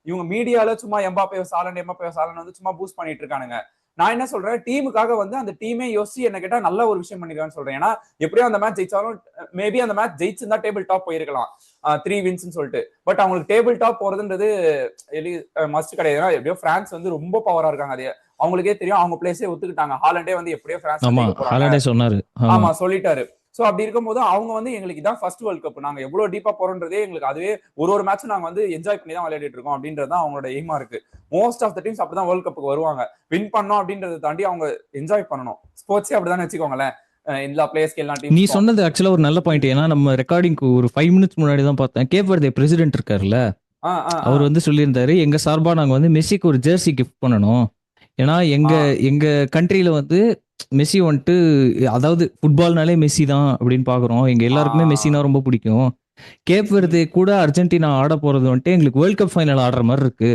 இவங்க மீடியால சும்மா எம்பாப்பே சாலன் வந்து சும்மா பூஸ்ட் பண்ணிட்டு இருக்கானுங்க. நான் என்ன சொல்றேன், டீமுக்காக வந்து அந்த டீமே யோசிச்சு என்ன கேட்டா நல்ல ஒரு விஷயம் பண்ணிருக்கான்னு சொல்றேன். ஏன்னா எப்படியோ அந்த மேட்ச் ஜெயிச்சாலும் மேபி அந்த மேட்ச் ஜெயிச்சிருந்தா டேபிள் டாப் போயிருக்கலாம் 3 வின்ஸ் சொல்லிட்டு. பட் அவங்களுக்கு டேபிள் டாப் போறதுன்றது மஸ்ட் கிடையாது. ஏன்னா எப்படியோ பிரான்ஸ் வந்து ரொம்ப பவரா இருக்காங்க. அது அவங்களுக்கே தெரியும். அவங்க பிளேஸே ஒத்துக்கிட்டாங்க. ஹாலண்டே வந்து எப்படியோ பிரான்ஸ் சொன்னாரு. ஆமா சொல்லிட்டாரு. சோ அப்படி இருக்கும்போது அவங்க வந்து எங்களுக்கு இதான் ஃபர்ஸ்ட் வேர்ல்ட் கப், நாங்க எவ்வளவு டீப்பா போறோன்றதே எங்களுக்கு அதுவே ஒரு மேட்ச் நாங்க வந்து என்ஜாய் பண்ணி தான் விளையாடிட்டு இருக்கோம் அப்படின்றதான் அவங்களோட எய்மா இருக்கு. மோஸ்ட் ஆஃப் த டீம்ஸ் அப்படிதான் வேர்ல்ட் கப்புக்கு வருவாங்க. வின் பண்ணோம் அப்படின்றத தாண்டி அவங்க என்ஜாய் பண்ணணும். ஸ்போர்ட்ஸே அப்படிதான் வச்சுக்கோங்களேன். எல்லா பிளேயர்ஸ்க்கு எல்லா டீம். நீ சொன்னது ஆக்சுவலா ஒரு நல்ல பாயிண்ட். ஏன்னா நம்ம ரெக்கார்டிங்க்கு ஒரு 5 மினிட்ஸ் முன்னாடி தான் பார்த்தேன். கேப் வர்தே பிரசிடென்ட் இருக்காருல்ல, அவர் வந்து சொல்லியிருந்தாரு, எங்க சார்பா நாங்க வந்து மெஸ்ஸிக்கு ஒரு ஜெர்சி கிஃப்ட் பண்ணணும். ஏன்னா எங்க கண்ட்ரியில வந்து மெஸ்ஸி வந்துட்டு, அதாவது ஃபுட்பால்னாலே மெஸ்ஸி தான் அப்படின்னு பாக்குறோம். எங்க எல்லாருக்குமே மெஸ்ஸினா ரொம்ப பிடிக்கும். கேப் வெர்தே கூட அர்ஜென்டினா ஆட போறது வந்துட்டு எங்களுக்கு வேர்ல்ட் கப் ஃபைனல் ஆடுற மாதிரி இருக்கு.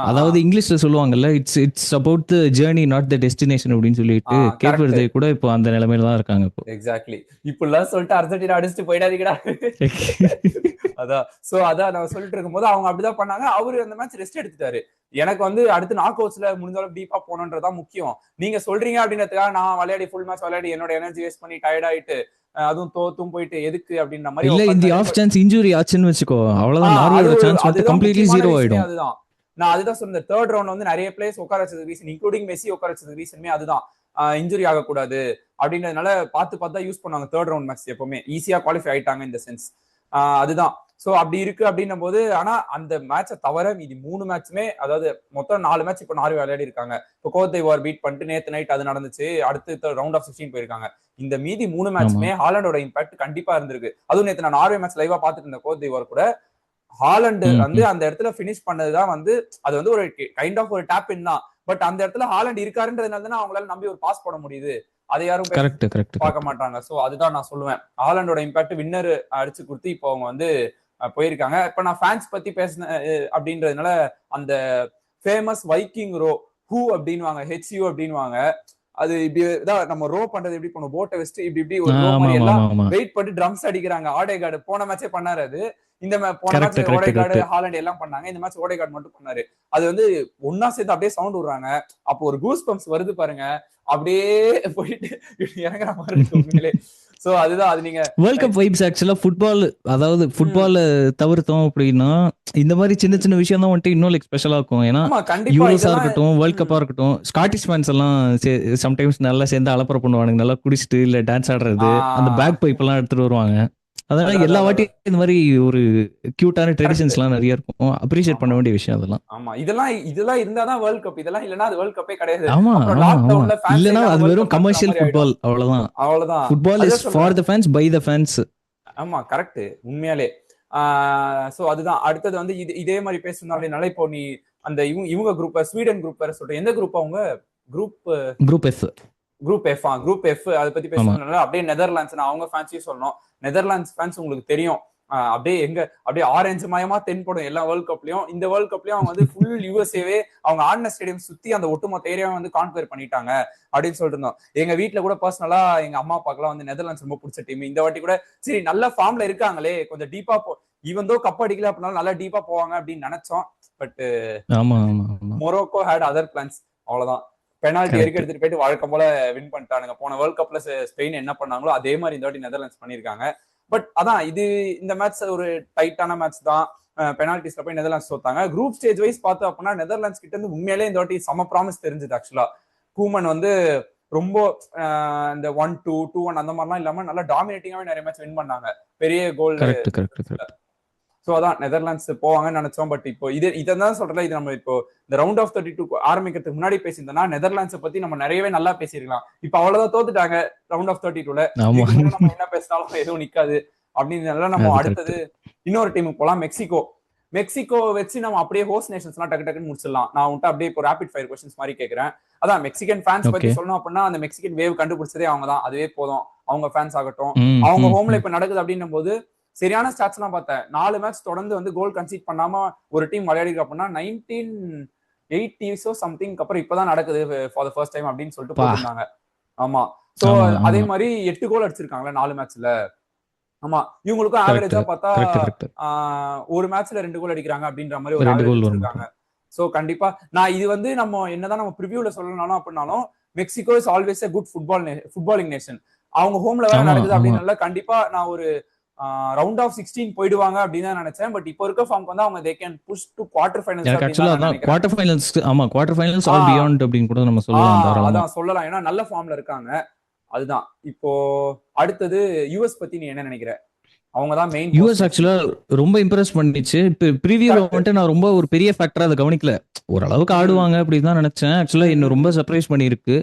அதாவது இங்கிலீஷ்ல சொல்லுவாங்கல்ல, it's about the journey not the destination அப்படின்னு சொல்லிட்டு கேப் வெர்தே கூட இப்போ அந்த நிலைமையில தான் இருக்காங்க. இப்போ எக்ஸாக்ட்லி இப்படிலாம் சொல்லிட்டு அர்ஜென்டினா அடிச்சுட்டு போயிடாதீங்கடா. அதான் நான் சொல்லிட்டு இருக்கும்போது அவங்க அப்படிதான் பண்ணாங்க. அவரு அந்த மேட்ச் ரெஸ்ட் எடுத்துட்டாரு. எனக்கு வந்து அடுத்து நாக் அவுட்ஸ்ல முடிஞ்ச அளவுக்கு டீப்பா போகணுன்றதான் முக்கியம். நீங்க சொல்றீங்க அப்படின்றதுக்காக நான் விளையாடி ஃபுல் மேட்ச் விளையாடி என்னோட எனர்ஜி வேஸ்ட் பண்ணி டயர்ட் ஆயிட்டு அதுவும் தோத்தும் போயிட்டு எதுக்கு அப்படின்ற மாதிரி இல்ல. இந்த ஆஃப் சான்ஸ் இன்ஜூரி ஆச்சுன்னு வெச்சுக்கோ, அவ்வளவுதான். நார்வேயோட சான்ஸ் வந்து கம்ப்ளீட்லி ஜீரோ ஆயிடும். அதுதான் சொன்னேன். தேர்ட் ரவுண்ட் வந்து நிறைய பிளேயர்ஸ் உட்கார வச்சது ரீசன், இன்க்ளூடிங் மெஸ்ஸி உட்கார வச்சது ரீசனுமே அதுதான். இன்ஜுரி ஆகக்கூடாது அப்படின்றதுனால பார்த்து யூஸ் பண்ணுவாங்க தேர்ட் ரவுண்ட் மேட்ச். எப்பவுமே ஈஸியா குவாலிஃபை ஆயிட்டாங்க இந்த சென்ஸ். அதுதான். சோ அப்படி இருக்கு அப்படின்னும் போது, ஆனா அந்த மேட்சை தவிர மீதி 3 மேட்சுமே, அதாவது மொத்தம் 4 மேட்ச் இப்போ நார்வே விளையாடி இருக்காங்க. இப்போ கோட் தைவார் பீட் பண்ணிட்டு நேத்து நைட் அது நடந்துச்சு. அடுத்து ரவுண்ட் ஆஃப் 16 போயிருக்காங்க. இந்த மீதி 3 மேட்சுமே ஹாலண்டோட இம்பாக்ட் கண்டிப்பா இருந்திருக்கு. அதுவும் நேத்து நான் நார்வே மேட்ச் லைவா பாத்துட்டு இருந்த கோட் தைவார் கூட ஹாலண்ட் வந்து அந்த இடத்துல பினிஷ் பண்ணதுதான் வந்து அது வந்து ஒரு கைண்ட் ஆஃப் ஒரு டேப் இன் தான். பட் அந்த இடத்துல ஹாலண்ட் இருக்காருன்றதுனால அவங்களால நம்பி ஒரு பாஸ் போட முடியுது. அதை யாரும் பார்க்க மாட்டாங்க. சோ அதுதான் நான் சொல்லுவேன். ஹாலண்டோட இம்பாக்ட் வின்னர் அடிச்சு கொடுத்து இப்போ அவங்க வந்து போயிருக்காங்க. இப்ப நான் ஃபேன்ஸ் பத்தி பேசினேன் அப்படின்றதுனால அந்த ஃபேமஸ் வைக்கிங் ரோ ஹூ அப்படின்வாங்க, HU அப்படின்வாங்க. அது இப்படிதான் நம்ம ரோ பண்றது எப்படி பண்ணுவோம், போட்டை வச்சுட்டு இப்படி ஒரு ரோ மாதிரி எல்லாம் வெயிட் பண்ணி ட்ரம்ஸ் அடிக்கிறாங்க. ஆடேகார்டு போன மேட்சே பண்ணாரு. அது இந்த போன மேட்ச் ஓடேகார்டு ஹாலண்ட் எல்லாம் பண்ணாங்க. இந்த மேட்ச் ஓடேகார்டு மட்டும் பண்ணாரு. அது வந்து ஒன்னா சேர்த்து அப்படியே சவுண்ட் விடுறாங்க. அப்போ ஒரு கூஸ் பம்ப்ஸ் வருது பாருங்க. அப்படியே போயிட்டு இறங்குற மாதிரி இருக்கு உண்மையிலே. சோ அதுதான். அது நீங்க வேர்ல்ட் கப் வைப்ஸ் ஆக்சுவலா ஃபுட்பால், அதாவது ஃபுட்பால தவிர்த்தோம் அப்படின்னா இந்த மாதிரி சின்ன சின்ன விஷயம் தான் வந்துட்டு இன்னும் லைக் ஸ்பெஷலா இருக்கும். ஏன்னா யூரோஸா இருக்கட்டும், வேர்ல்ட் கப்பா இருக்கட்டும், ஸ்காட்டிஷ் ஃபேன்ஸ் எல்லாம் சம்டைம்ஸ் நல்லா சேர்ந்து அலப்பறை பண்ணுவானுங்க. நல்லா குடிச்சிட்டு இல்ல டான்ஸ் ஆடுறது, அந்த பேக் பைப் எல்லாம் எடுத்துட்டு வருவாங்க. அதனால எல்லா வாட்டியும் இந்த மாதிரி ஒரு கியூட்டான ட்ரெடிஷன்ஸ் எல்லாம் நிறைய இருக்கும். அப்ரிஷியேட் பண்ண வேண்டிய விஷயம் அதெல்லாம். ஆமா, இதெல்லாம் இருந்தாதான் வேர்ல்ட் கப். இதெல்லாம் இல்லனா அது வேர்ல்ட் கப்பே கிடையாது. ஆமா, இல்லனா அது வெறும் கமர்ஷியல் ஃபுட்பால், அவ்வளவுதான். Football is for the fans by the fans. ஆமா, கரெக்ட், உண்மையாலே. சோ அதுதான். அடுத்தது வந்து இதே மாதிரி பேசணும் அப்படினால இப்போ நீ அந்த இவங்க குரூப், ஸ்வீடன் குரூப் வேற சொல்றேன். எந்த குரூப் அவங்க? குரூப் எஃப் அதை பத்தி பேசணும்னால அப்படியே நெதர்லாண்ட்ஸ் அவங்க ஃபேன்ஸையும் சொல்லணும். நெதர்லாண்ட்ஸ் ஃபேன்ஸ் உங்களுக்கு தெரியும், அப்படியே ஆரஞ்சு மயமா தென்படும் எல்லா வேர்ல்ட் கப்லயும். இந்த வேர்ல்ட் கப்லயும் அவங்க வந்து ஃபுல் யூஎஸ்ஏவே அவங்க ஆடின ஸ்டேடியம் சுத்தி அந்த ஒட்டுமொத்த ஏரியாவை வந்து கான்குவர் பண்ணிட்டாங்க அப்படின்னு சொல்லிட்டு இருந்தோம். எங்க வீட்டுல கூட பர்சனலா எங்க அம்மா அப்பாக்கெல்லாம் வந்து நெதர்லாண்ட்ஸ் ரொம்ப பிடிச்ச டீம். இந்த வாட்டி கூட சரி நல்ல ஃபார்ம்ல இருக்காங்களே, கொஞ்சம் டீப்பா ஈவன் தோ கப் அடிக்கல அப்படின்னாலும் நல்லா டீப்பா போவாங்க அப்படின்னு நினைச்சோம். But Morocco had other plans. அவ்வளவுதான். பெனால்டி வரைக்கும் எடுத்துட்டு போயிட்டு வழக்கம் போல வின் பண்ணிட்டானுங்க. போன வேர்ல்ட் கப்ல ஸ்பெயின் என்ன பண்ணாங்களோ அதே மாதிரி இந்த வாட்டி நெதர்லாண்ட்ஸ் பண்ணிருக்காங்க. பட் அதான் இது இந்த மேட்ச் ஒரு டைட்டான மேட்ச் தான். பெனால்டிஸ்ல போய் நெதர்லாண்ட்ஸ் தோத்தாங்க. குரூப் ஸ்டேஜ் வைஸ் பார்த்தோம் அப்படின்னா நெதர்லாண்ட்ஸ் கிட்ட இருந்து உண்மையிலே இந்த வாட்டி சம ப்ராமிஸ் தெரிஞ்சது. ஆக்சுவலா கூமன் வந்து ரொம்ப இந்த 1-2, 2-1 அந்த மாதிரிலாம் இல்லாம நல்லா டாமினேட்டிங்காவே நிறைய மேட்ச் வின் பண்ணாங்க, பெரிய கோல். ஸோ அதான் நெதர்லாண்ட்ஸ் போவாங்கன்னு நினைச்சோம். பட் இப்போ இதான் சொல்றேன், இது நம்ம இப்போ இந்த ரவுண்ட் ஆஃப் 32 ஆரம்பிக்கிறதுக்கு முன்னாடி பேசியிருந்தோம்னா நெதர்லாண்ட்ஸை பத்தி நம்ம நிறையவே நல்லா பேசியிருக்கலாம். இப்போ அவ்வளவுதான் தோத்துட்டாங்க ரவுண்ட் ஆஃப் 32ல. நம்ம என்ன பேசினாலும் எதுவும் நிக்காது அப்படின்னு நம்ம அடுத்தது இன்னொரு டீமுக்கு போலாம், மெக்சிகோ வச்சு நம்ம அப்படியே ஹோஸ்ட் நேஷன்ஸ் எல்லாம் டக்கு டக்குன்னு முடிச்சிடலாம். நான் உன்ட்டு அப்படியே இப்போ ரேபிட் ஃபயர் கொஸ்டின்ஸ் மாதிரி கேட்கிறேன். அதான் மெக்சிகன் ஃபேன்ஸ் பத்தி சொல்லணும் அப்படின்னா அந்த மெக்சிகன் வேவ் கண்டுபிடிச்சதே அவங்க தான், அதுவே போதும். அவங்க ஃபேன்ஸ் ஆகட்டும், அவங்க ஹோம்ல இப்ப நடக்குது அப்படின்னும் போது சரியான ஸ்டாட்ஸ் எல்லாம் பார்த்தேன். 4 மேட்ச் தொடர்ந்து வந்து கோல் கன்சீட் பண்ணாம ஒரு டீம் விளையாடிருக்கு அப்படின்னா 1980s சம்திங் அப்புறம் இப்பதான் நடக்குது ஃபார் த ஃபர்ஸ்ட் டைம் அப்படின்னு சொல்லிட்டு போட்டிருந்தாங்க. ஆமா, சோ அதே மாதிரி 8 கோல் அடிச்சிருக்காங்களா 4 மேட்ச்ல. ஆமா, இவங்களுக்கும் ஆவரேஜா பார்த்தா ஒரு மேட்ச்ல 2 கோல் அடிக்கிறாங்க அப்படின்ற மாதிரி ஒரு ஆவரேஜ் வச்சிருக்காங்க. சோ கண்டிப்பா நான் இது வந்து நம்ம என்னதான் நம்ம ப்ரிவியூல சொல்லணும்னாலும் அப்படின்னாலும் Mexico is always a good footballing nation. அவங்க ஹோம்ல வேற நடக்குது அப்படின்னால கண்டிப்பா நான் ஒரு ரவுண்ட் ஆஃப் 16 போயிடுவாங்க அப்படின்னு தான் நினைச்சேன். பட் இப்போ இருக்க ஃபார்ம்க்கு வந்து அவங்க they can push to quarter finals. Quarter finals, ஆமா குவார்டர் ஃபைனல்ஸ் ஆர் பியாண்ட் அப்படினு கூட நம்ம சொல்லலாம். அதான் சொல்லலாம், ஏன்னா நல்ல ஃபார்ம்ல இருக்காங்க. அதுதான் இப்போ அடுத்தது யுஎஸ் பத்தி நீ என்ன நினைக்கிற? அவங்க தான் மெயின். யுஎஸ் ஆக்சுவலா ரொம்ப இம்ப்ரெஸ் பண்ணிச்சு. இப்போ ப்ரீவியூல வந்துட்டு நான் ரொம்ப ஒரு பெரிய ஃபேக்டரா அதை கவனிக்கல. ஓரளவுக்கு ஆடுவாங்க அப்படின்னு தான் நினைச்சேன். ஆக்சுவலா இன்னும் ரொம்ப சர்ப்ரைஸ் பண்ணிருக்கு.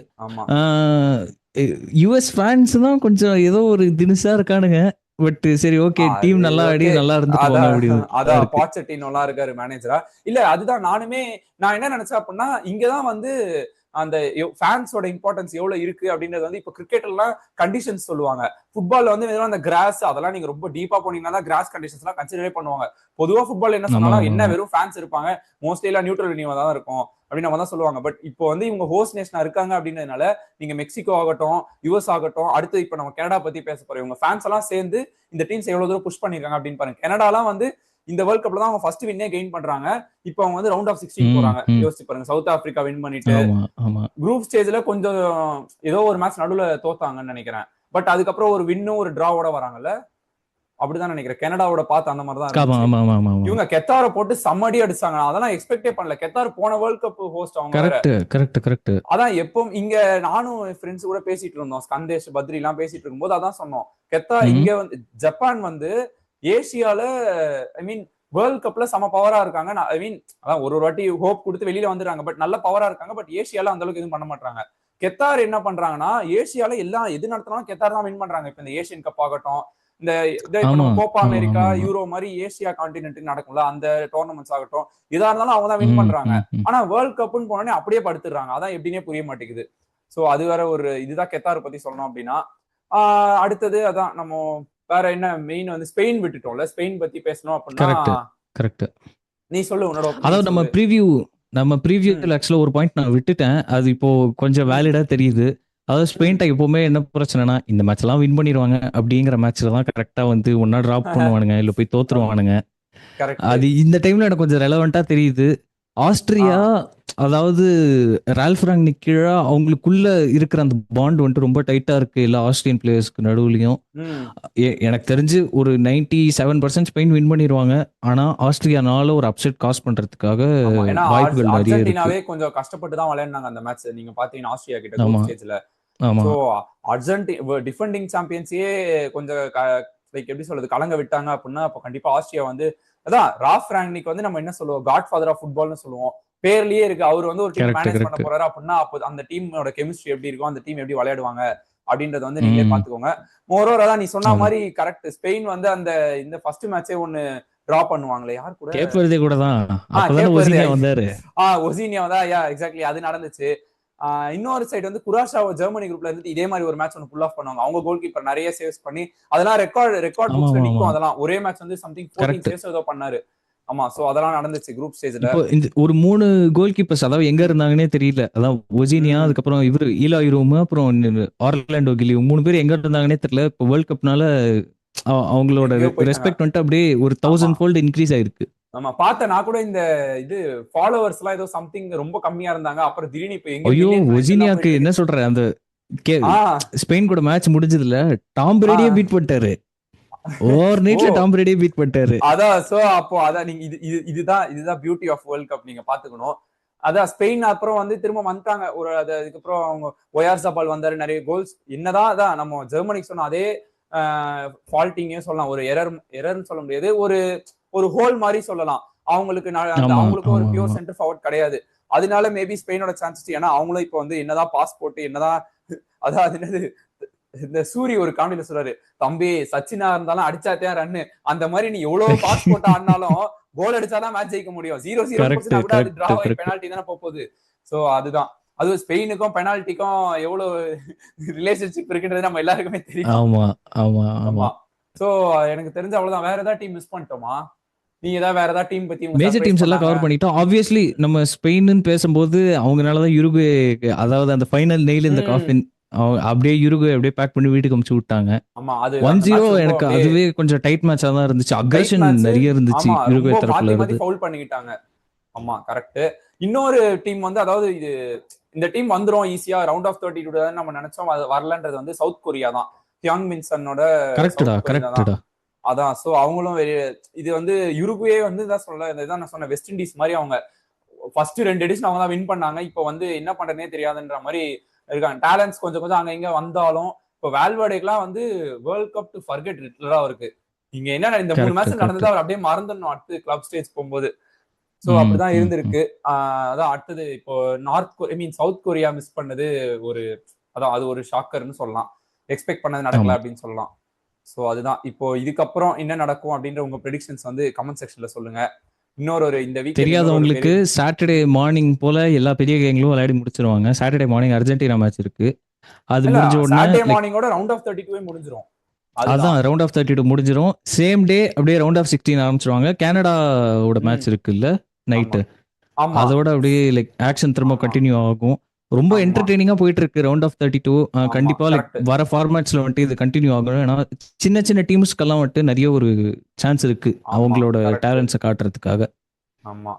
யுஎஸ் ஃபேன்ஸ் தான் கொஞ்சம் ஏதோ ஒரு தினுசா இருக்கானுங்க. பட் சரி, ஓகே, டீம் நல்லா ஆடி நல்லா இருந்துட்டு அப்படின்னு. அதான் பாச்சட்டினோ நல்லா இருக்காரு மேனேஜரா. இல்ல அதுதான் நான் என்ன நினைச்சேன் அப்படின்னா இங்கதான் வந்து அந்த ஃபேன்ஸோட இம்பார்ட்டன்ஸ் எவ்வளவு இருக்கு அப்படின்றது வந்து இப்ப கிரிக்கெட்லாம் கண்டிஷன்ஸ் சொல்லுவாங்க. ஃபுட்பால் வந்து அந்த கிராஸ் அதெல்லாம் நீங்க ரொம்ப டீப்பா போனீங்கன்னா கிராஸ் கண்டிஷன்ஸ் எல்லாம் கன்சிடரே பண்ணுவாங்க. பொதுவா ஃபுட்பால் என்ன சொன்னாலும் என்ன வெறும் ஃபேன்ஸ் இருப்பாங்க, மோஸ்ட்லி எல்லாம் நியூட்ரல் வென்யூவா தான் இருக்கும் அப்படின்னு நம்ம தான் சொல்லுவாங்க. பட் இப்போ வந்து இவங்க ஹோஸ்ட் நேஷனா இருக்காங்க அப்படின்றதுனால நீங்க மெக்சிகோ ஆகட்டும், யுஎஸ் ஆகட்டும், அடுத்து இப்ப நம்ம கனடா பத்தி பேச போறோம். இவங்க ஃபேன்ஸ் எல்லாம் சேர்ந்து இந்த டீம்ஸ் எவ்வளவு தூரம் புஷ் பண்ணிருக்காங்க அப்படின்னு பாருங்க. கனடாலாம் வந்து இந்த வேர்ல்ட் கப்ல தான் அவங்க ஃபர்ஸ்ட் வின்னே கெயின் பண்றாங்க. இப்போ அவங்க வந்து ரவுண்ட் ஆஃப் 16 போறாங்க. யோசிச்சு பாருங்க, சவுத் ஆப்பிரிக்கா வின் பண்ணிட்டு குரூப் ஸ்டேஜ்ல கொஞ்சம் ஏதோ ஒரு மேட்ச் நடுவுல தோத்தாங்கன்னு நினைக்கிறேன். பட் அதுக்கப்புறம் ஒரு வின்னும் ஒரு டிராவோட வராங்கல்ல, அப்படிதான் நினைக்கிறேன். கனடாவோட பார்த்து அந்த மாதிரி தான் இவங்க கெத்தாரை போட்டு சம்மடி அடிச்சாங்க. அதெல்லாம் எக்ஸ்பெக்டே பண்ணல. கெத்தார் போன வேர்ல்ட் கப் ஹோஸ்ட் அவங்க. அதான் எப்பவும் இங்க நானும் ஃப்ரெண்ட்ஸ் கூட பேசிட்டு இருந்தோம், ஸ்கந்தேஷ் பத்ரி எல்லாம் பேசிட்டு இருக்கும்போது அதான் சொன்னோம். கெத்தார் இங்க வந்து ஜப்பான் வந்து ஏசியால வேர்ல்ட் கப்ல சம பவரா இருக்காங்க. அதான் ஒரு வாட்டி ஹோப் கொடுத்து வெளியில வந்துடுறாங்க. பட் நல்ல பவரா இருக்காங்க. பட் ஏசியால அந்த அளவுக்கு எதுவும் பண்ண மாட்டாங்க. கெத்தார் என்ன பண்றாங்கன்னா ஏசியால எல்லாம் எது நடத்தினாலும் கெத்தார் தான் வின் பண்றாங்க. இப்ப இந்த ஏசியன் கப் ஆகட்டும், இந்த கோப்பா அமெரிக்கா, யூரோ மாதிரி ஏசியா கான்டினென்ட் நடக்கும்ல, அந்த டோர்னமெண்ட்ஸ் ஆகட்டும், எதா இருந்தாலும் அவங்க தான் வின் பண்றாங்க. ஆனா வேர்ல்ட் கப்னு போனோடனே அப்படியே படுத்துடுறாங்க. அதான் எப்படின்னே புரிய மாட்டேங்குது. சோ அது வேற ஒரு இதுதான் கெத்தார் பத்தி சொல்லணும் அப்படின்னா. அடுத்தது அதான் நம்ம வேற என்ன மெயின் வந்து ஸ்பெயின் விட்டுட்டோம்ல, ஸ்பெயின் பத்தி பேசணும் அப்படின்னா கரெக்ட். நீ சொல்லு உன்னோட. அதாவது நம்ம ப்ரீவியூல ஆக்சுவலா ஒரு பாயிண்ட் நான் விட்டுட்டேன். அது இப்போ கொஞ்சம் வேலிடா தெரியுது. அதாவது ஸ்பெயின்ட்ட எப்பவுமே என்ன பிரச்சனைனா இந்த மேட்ச் எல்லாம் வின் பண்ணிடுவாங்க அப்படிங்கிற மேட்ச்ல தான் கரெக்டா வந்து ஒன்னா டிராப் பண்ணுவானுங்க, இல்ல போய் தோத்துருவானுங்க. அது இந்த டைம்ல எனக்கு கொஞ்சம் ரெலவெண்டா தெரியுது. ஆஸ்திரியா, அதாவது ரால்ஃப் ராங்னிக் கீழே அவங்களுக்குள்ள இருக்கிற அந்த பாண்ட் வந்துட்டு ரொம்ப டைட்டா இருக்கு எல்லா ஆஸ்திரியன் பிளேயர்ஸ்க்கு நடுவுலயும். எனக்கு தெரிஞ்சு ஒரு 97% ஸ்பெயின் வின் பண்ணிடுவாங்க. ஆனா ஆஸ்திரியானால ஒரு அப்செட் காஸ் பண்றதுக்காக வாய்ப்புகள் நிறைய இருக்கு. கொஞ்சம் கஷ்டப்பட்டு தான் விளையாடுனாங்க அந்த மேட்ச். நீங்க பாத்தீங்கன்னா ஆஸ்திரியா கிட்ட ஸ்டேஜ்ல டிஃபெண்டிங் சாம்பியன்ஸே கொஞ்சம் லைக் எப்படி சொல்றது கலங்க விட்டாங்க அப்படின்னா அப்ப கண்டிப்பா ஆஸ்திரியா வந்து அதான் ரால்ஃப் ராங்னிக் வந்து நம்ம என்ன சொல்லுவோம், காட் ஃபாதர் ஆஃப் ஃபுட்பால்னு சொல்லுவோம். பேர்லயே இருக்கு. அவர் வந்து ஒரு டீம் மேனேஜ் பண்ண போறாரு அப்படின்னா அப்போ அந்த டீமோட கெமிஸ்ட்ரி எப்படி இருக்கும், அந்த டீம் எப்படி விளையாடுவாங்க அப்படின்றத வந்து நீங்களே பாத்துக்கோங்க. மோரோவர் அதான் நீ சொன்ன மாதிரி கரெக்ட். ஸ்பெயின் வந்து அந்த இந்த ஃபர்ஸ்ட் மேட்சே ஒன்னு டிரா பண்ணுவாங்களே, யார் கூட, கேப் வெர்தே கூட தான். அப்பதான் ஒசினியா வந்தாரு. ஒசினியா வந்தா, எக்ஸாக்ட்லி அது நடந்துச்சு. இன்னொரு சைடு வந்து குராஷாவோ ஜெர்மனி குரூப்ல இருந்து இதே மாதிரி ஒரு மேட்ச் ஒன்னு புல் ஆஃப் பண்ணுவாங்க. அவங்க கோல் கீப்பர் நிறைய சேவ்ஸ் பண்ணி அதெல்லாம் ரெக்கார்ட் புக்ஸ்ல நிக்கும். அதெல்லாம் ஒரே மேட்ச் வந்து சம்திங் 14 சேவ்ஸ் ஏதோ பண்ணாரு. ஆமா, சோ அதெல்லாம் நடந்துச்சு குரூப் ஸ்டேஜ்ல. ஒரு 3 கோல் கீப்பர்ஸ் அதாவது எங்க இருந்தாங்கன்னே தெரியல. அதான் ஒசினியா, அதுக்கப்புறம் இவரு ஈலாய் ரூம், அப்புறம் ஆர்லாண்டோ கிலி, 3 பேர் எங்க இருந்தாங்கன்னே தெரியல. இப்போ வேர்ல்ட் கப்னால அவங்களோட ரெஸ்பெக்ட் வந்துட்டு அப்படியே ஒரு 1000 fold இன்க்ரீஸ் ஆயிருக்கு. ஆமா, பார்த்தேன் நான் கூட. இந்த இது ஃபாலோவர்ஸ் எல்லாம் ஏதோ சம்திங் ரொம்ப கம்மியா இருந்தாங்க. அப்புறம் திடீர்னு இப்ப எங்க ஐயோ ஒசினியாக்கு என்ன சொல்ற, அந்த ஸ்பெயின் கூட மேட்ச் முடிஞ்சதுல டாம் பிரேடியே பீட் பண்ணிட்டாரு. ஓவர் நைட்ல ஓ டாம் பிரெடி பீட் பண்ணிட்டாரு. அதான் சோ அப்போ அதான் நீங்க இதுதான் பியூட்டி ஆஃப் வேர்ல்ட் கப் நீங்க பாத்துக்கணும். அதான் ஸ்பெயின் அப்புறம் வந்து திரும்ப வந்துட்டாங்க ஒரு அதுக்கப்புறம் அவங்க ஒயார்சாபால் வந்தாரு, நிறைய கோல்ஸ். என்னதான் அதான் நம்ம ஜெர்மனிக்கு சொன்ன அதே ஃபால்ட்டிங்கும் சொல்லலாம், ஒரு எரர்னு சொல்ல முடியாது, ஒரு ஹோல் மாதிரி சொல்லலாம். அவங்களுக்கு அவங்களுக்கும் ஒரு பியூர் சென்டர் ஃபார்வர்ட் கிடையாது. அதனால மேபி ஸ்பெயினோட சான்சஸ், ஏன்னா அவங்களும் இப்போ வந்து என்னதான் பாஸ் போட்டு என்னதான் அதான் அது என்னது இந்த சூரி ஒரு காமெடியில சொல்றாரு, தம்பி சச்சினா இருந்தாலும் அடிச்சாத்தே ரன்னு, அந்த மாதிரி நீ எவ்வளவு பாஸ் போட்டு ஆடினாலும் கோல் அடிச்சாதான் மேட்ச் ஜெயிக்க முடியும். 0-0 கூட அது டிரா ஆகி பெனால்டி தானே போகுது. சோ அதுதான் அது ஸ்பெயினுக்கும் பெனால்டிக்கும் எவ்வளவு ரிலேஷன்ஷிப் இருக்குன்றது நம்ம எல்லாருக்குமே தெரியும். ஆமா ஆமா ஆமா. சோ எனக்கு தெரிஞ்ச அவ்வளவுதான். வேற ஏதாவது டீம் மிஸ் பண்ணிட்டோமா? நீங்க ஏதாவது வேற ஏதாவது டீம் பத்தி மேஜர் டீம்ஸ் எல்லாம் கவர் பண்ணிட்டோம். ஆப்வியஸ்லி நம்ம ஸ்பெயின்னு பேசும்போது அவங்கனாலதான் யுருகுவே, அதாவது அந்த ஃபைனல் நெயில் இந்த காஃபின் அப்படியே யுருகுவே அப்படியே பேக் பண்ணி வீட்டுக்கு அமுச்சு விட்டாங்க. 1-0 எனக்கு அதுவே கொஞ்சம் டைட் மேட்சா தான் இருந்துச்சு. அக்ரஷன் நிறைய இருந்துச்சு யுருகுவே தரப்புல இருந்து. ஃபவுல் பண்ணிக்கிட்டாங்க. ஆமா கரெக்ட். இன்னொரு டீம் வந்து, அதாவது இந்த டீம் வந்துரும் ஈஸியா ரவுண்ட் ஆஃப் 32 தான் நம்ம நினைச்சோம், அது வரலன்றது வந்து சவுத் கொரியா தான். ஹியாங் மின்சனோட கரெக்ட்டா. அதான் சோ அவங்களும் இது வந்து யுருகுவே வந்து இதான் நான் சொன்ன வெஸ்ட் இண்டீஸ் மாதிரி அவங்க ஃபர்ஸ்ட் 2 எடிஷன் அவங்க தான் வின் பண்ணாங்க. இப்போ வந்து என்ன பண்றதுனே தெரியாதுன்ற மாதிரி இருக்காங்க. டேலண்ட்ஸ் கொஞ்சம் கொஞ்சம் அங்க இங்க வந்தாலும் இப்போ வேல்வர்டேக்கெல்லாம் வந்து வேர்ல்ட் கப் டு ஃபர்கெட் லிட்டரலா இருக்கு. இங்க என்ன இந்த 3 மேட்ச் நடந்தது அவர் அப்படியே மறந்துடணும் அடுத்து கிளப் ஸ்டேஜ் போகும்போது. சோ அப்படிதான் இருந்திருக்கு. அதான் அடுத்தது இப்போ சவுத் கொரியா மிஸ் பண்ணது அதான் அது ஒரு ஷாக்கர்னு சொல்லலாம். எக்ஸ்பெக்ட் பண்ணது நடக்கல அப்படின்னு சொல்லலாம். சோ அதுதான் இப்போ இதுக்கப்புறம் என்ன நடக்கும் அப்படின்ற உங்க ப்ரெடிக்ஷன்ஸ் வந்து கமெண்ட் செக்ஷன்ல சொல்லுங்க. இன்னொரு இந்த வீக் தெரியாதவங்களுக்கு சாட்டர்டே மார்னிங் போல எல்லா பெரிய கேங்களும் விளையாடி முடிச்சிருவாங்க. சாட்டர்டே மார்னிங் அர்ஜென்டினா மேட்ச் இருக்கு. அது முடிஞ்ச உடனே சாட்டர்டே மார்னிங்கோட ரவுண்ட் ஆஃப் 32 முடிஞ்சிரும். அதான் ரவுண்ட் ஆஃப் 32 முடிஞ்சிரும். சேம் டே அப்படியே ரவுண்ட் ஆஃப் 16 ஆரம்பிச்சிருவாங்க. கனடாவோட மேட்ச் இருக்குல்ல நைட்டு, அதோட அப்படியே லைக் ஆக்ஷன் திரும்ப கண்டினியூ ஆகும். ரொம்ப என்டர்டெய்னிங்கா போயிட்டு இருக்கு ரவுண்ட் ஆஃப் 32. கண்டிப்பா லைக் வர ஃபார்மேட்ஸ்ல வந்துட்டு இது கண்டினியூ ஆகும். ஏன்னா சின்ன சின்ன டீம்ஸ்க்கெல்லாம் வந்துட்டு நிறைய ஒரு சான்ஸ் இருக்கு அவங்களோட டேலண்ட்ஸை காட்டுறதுக்காக. ஆமா.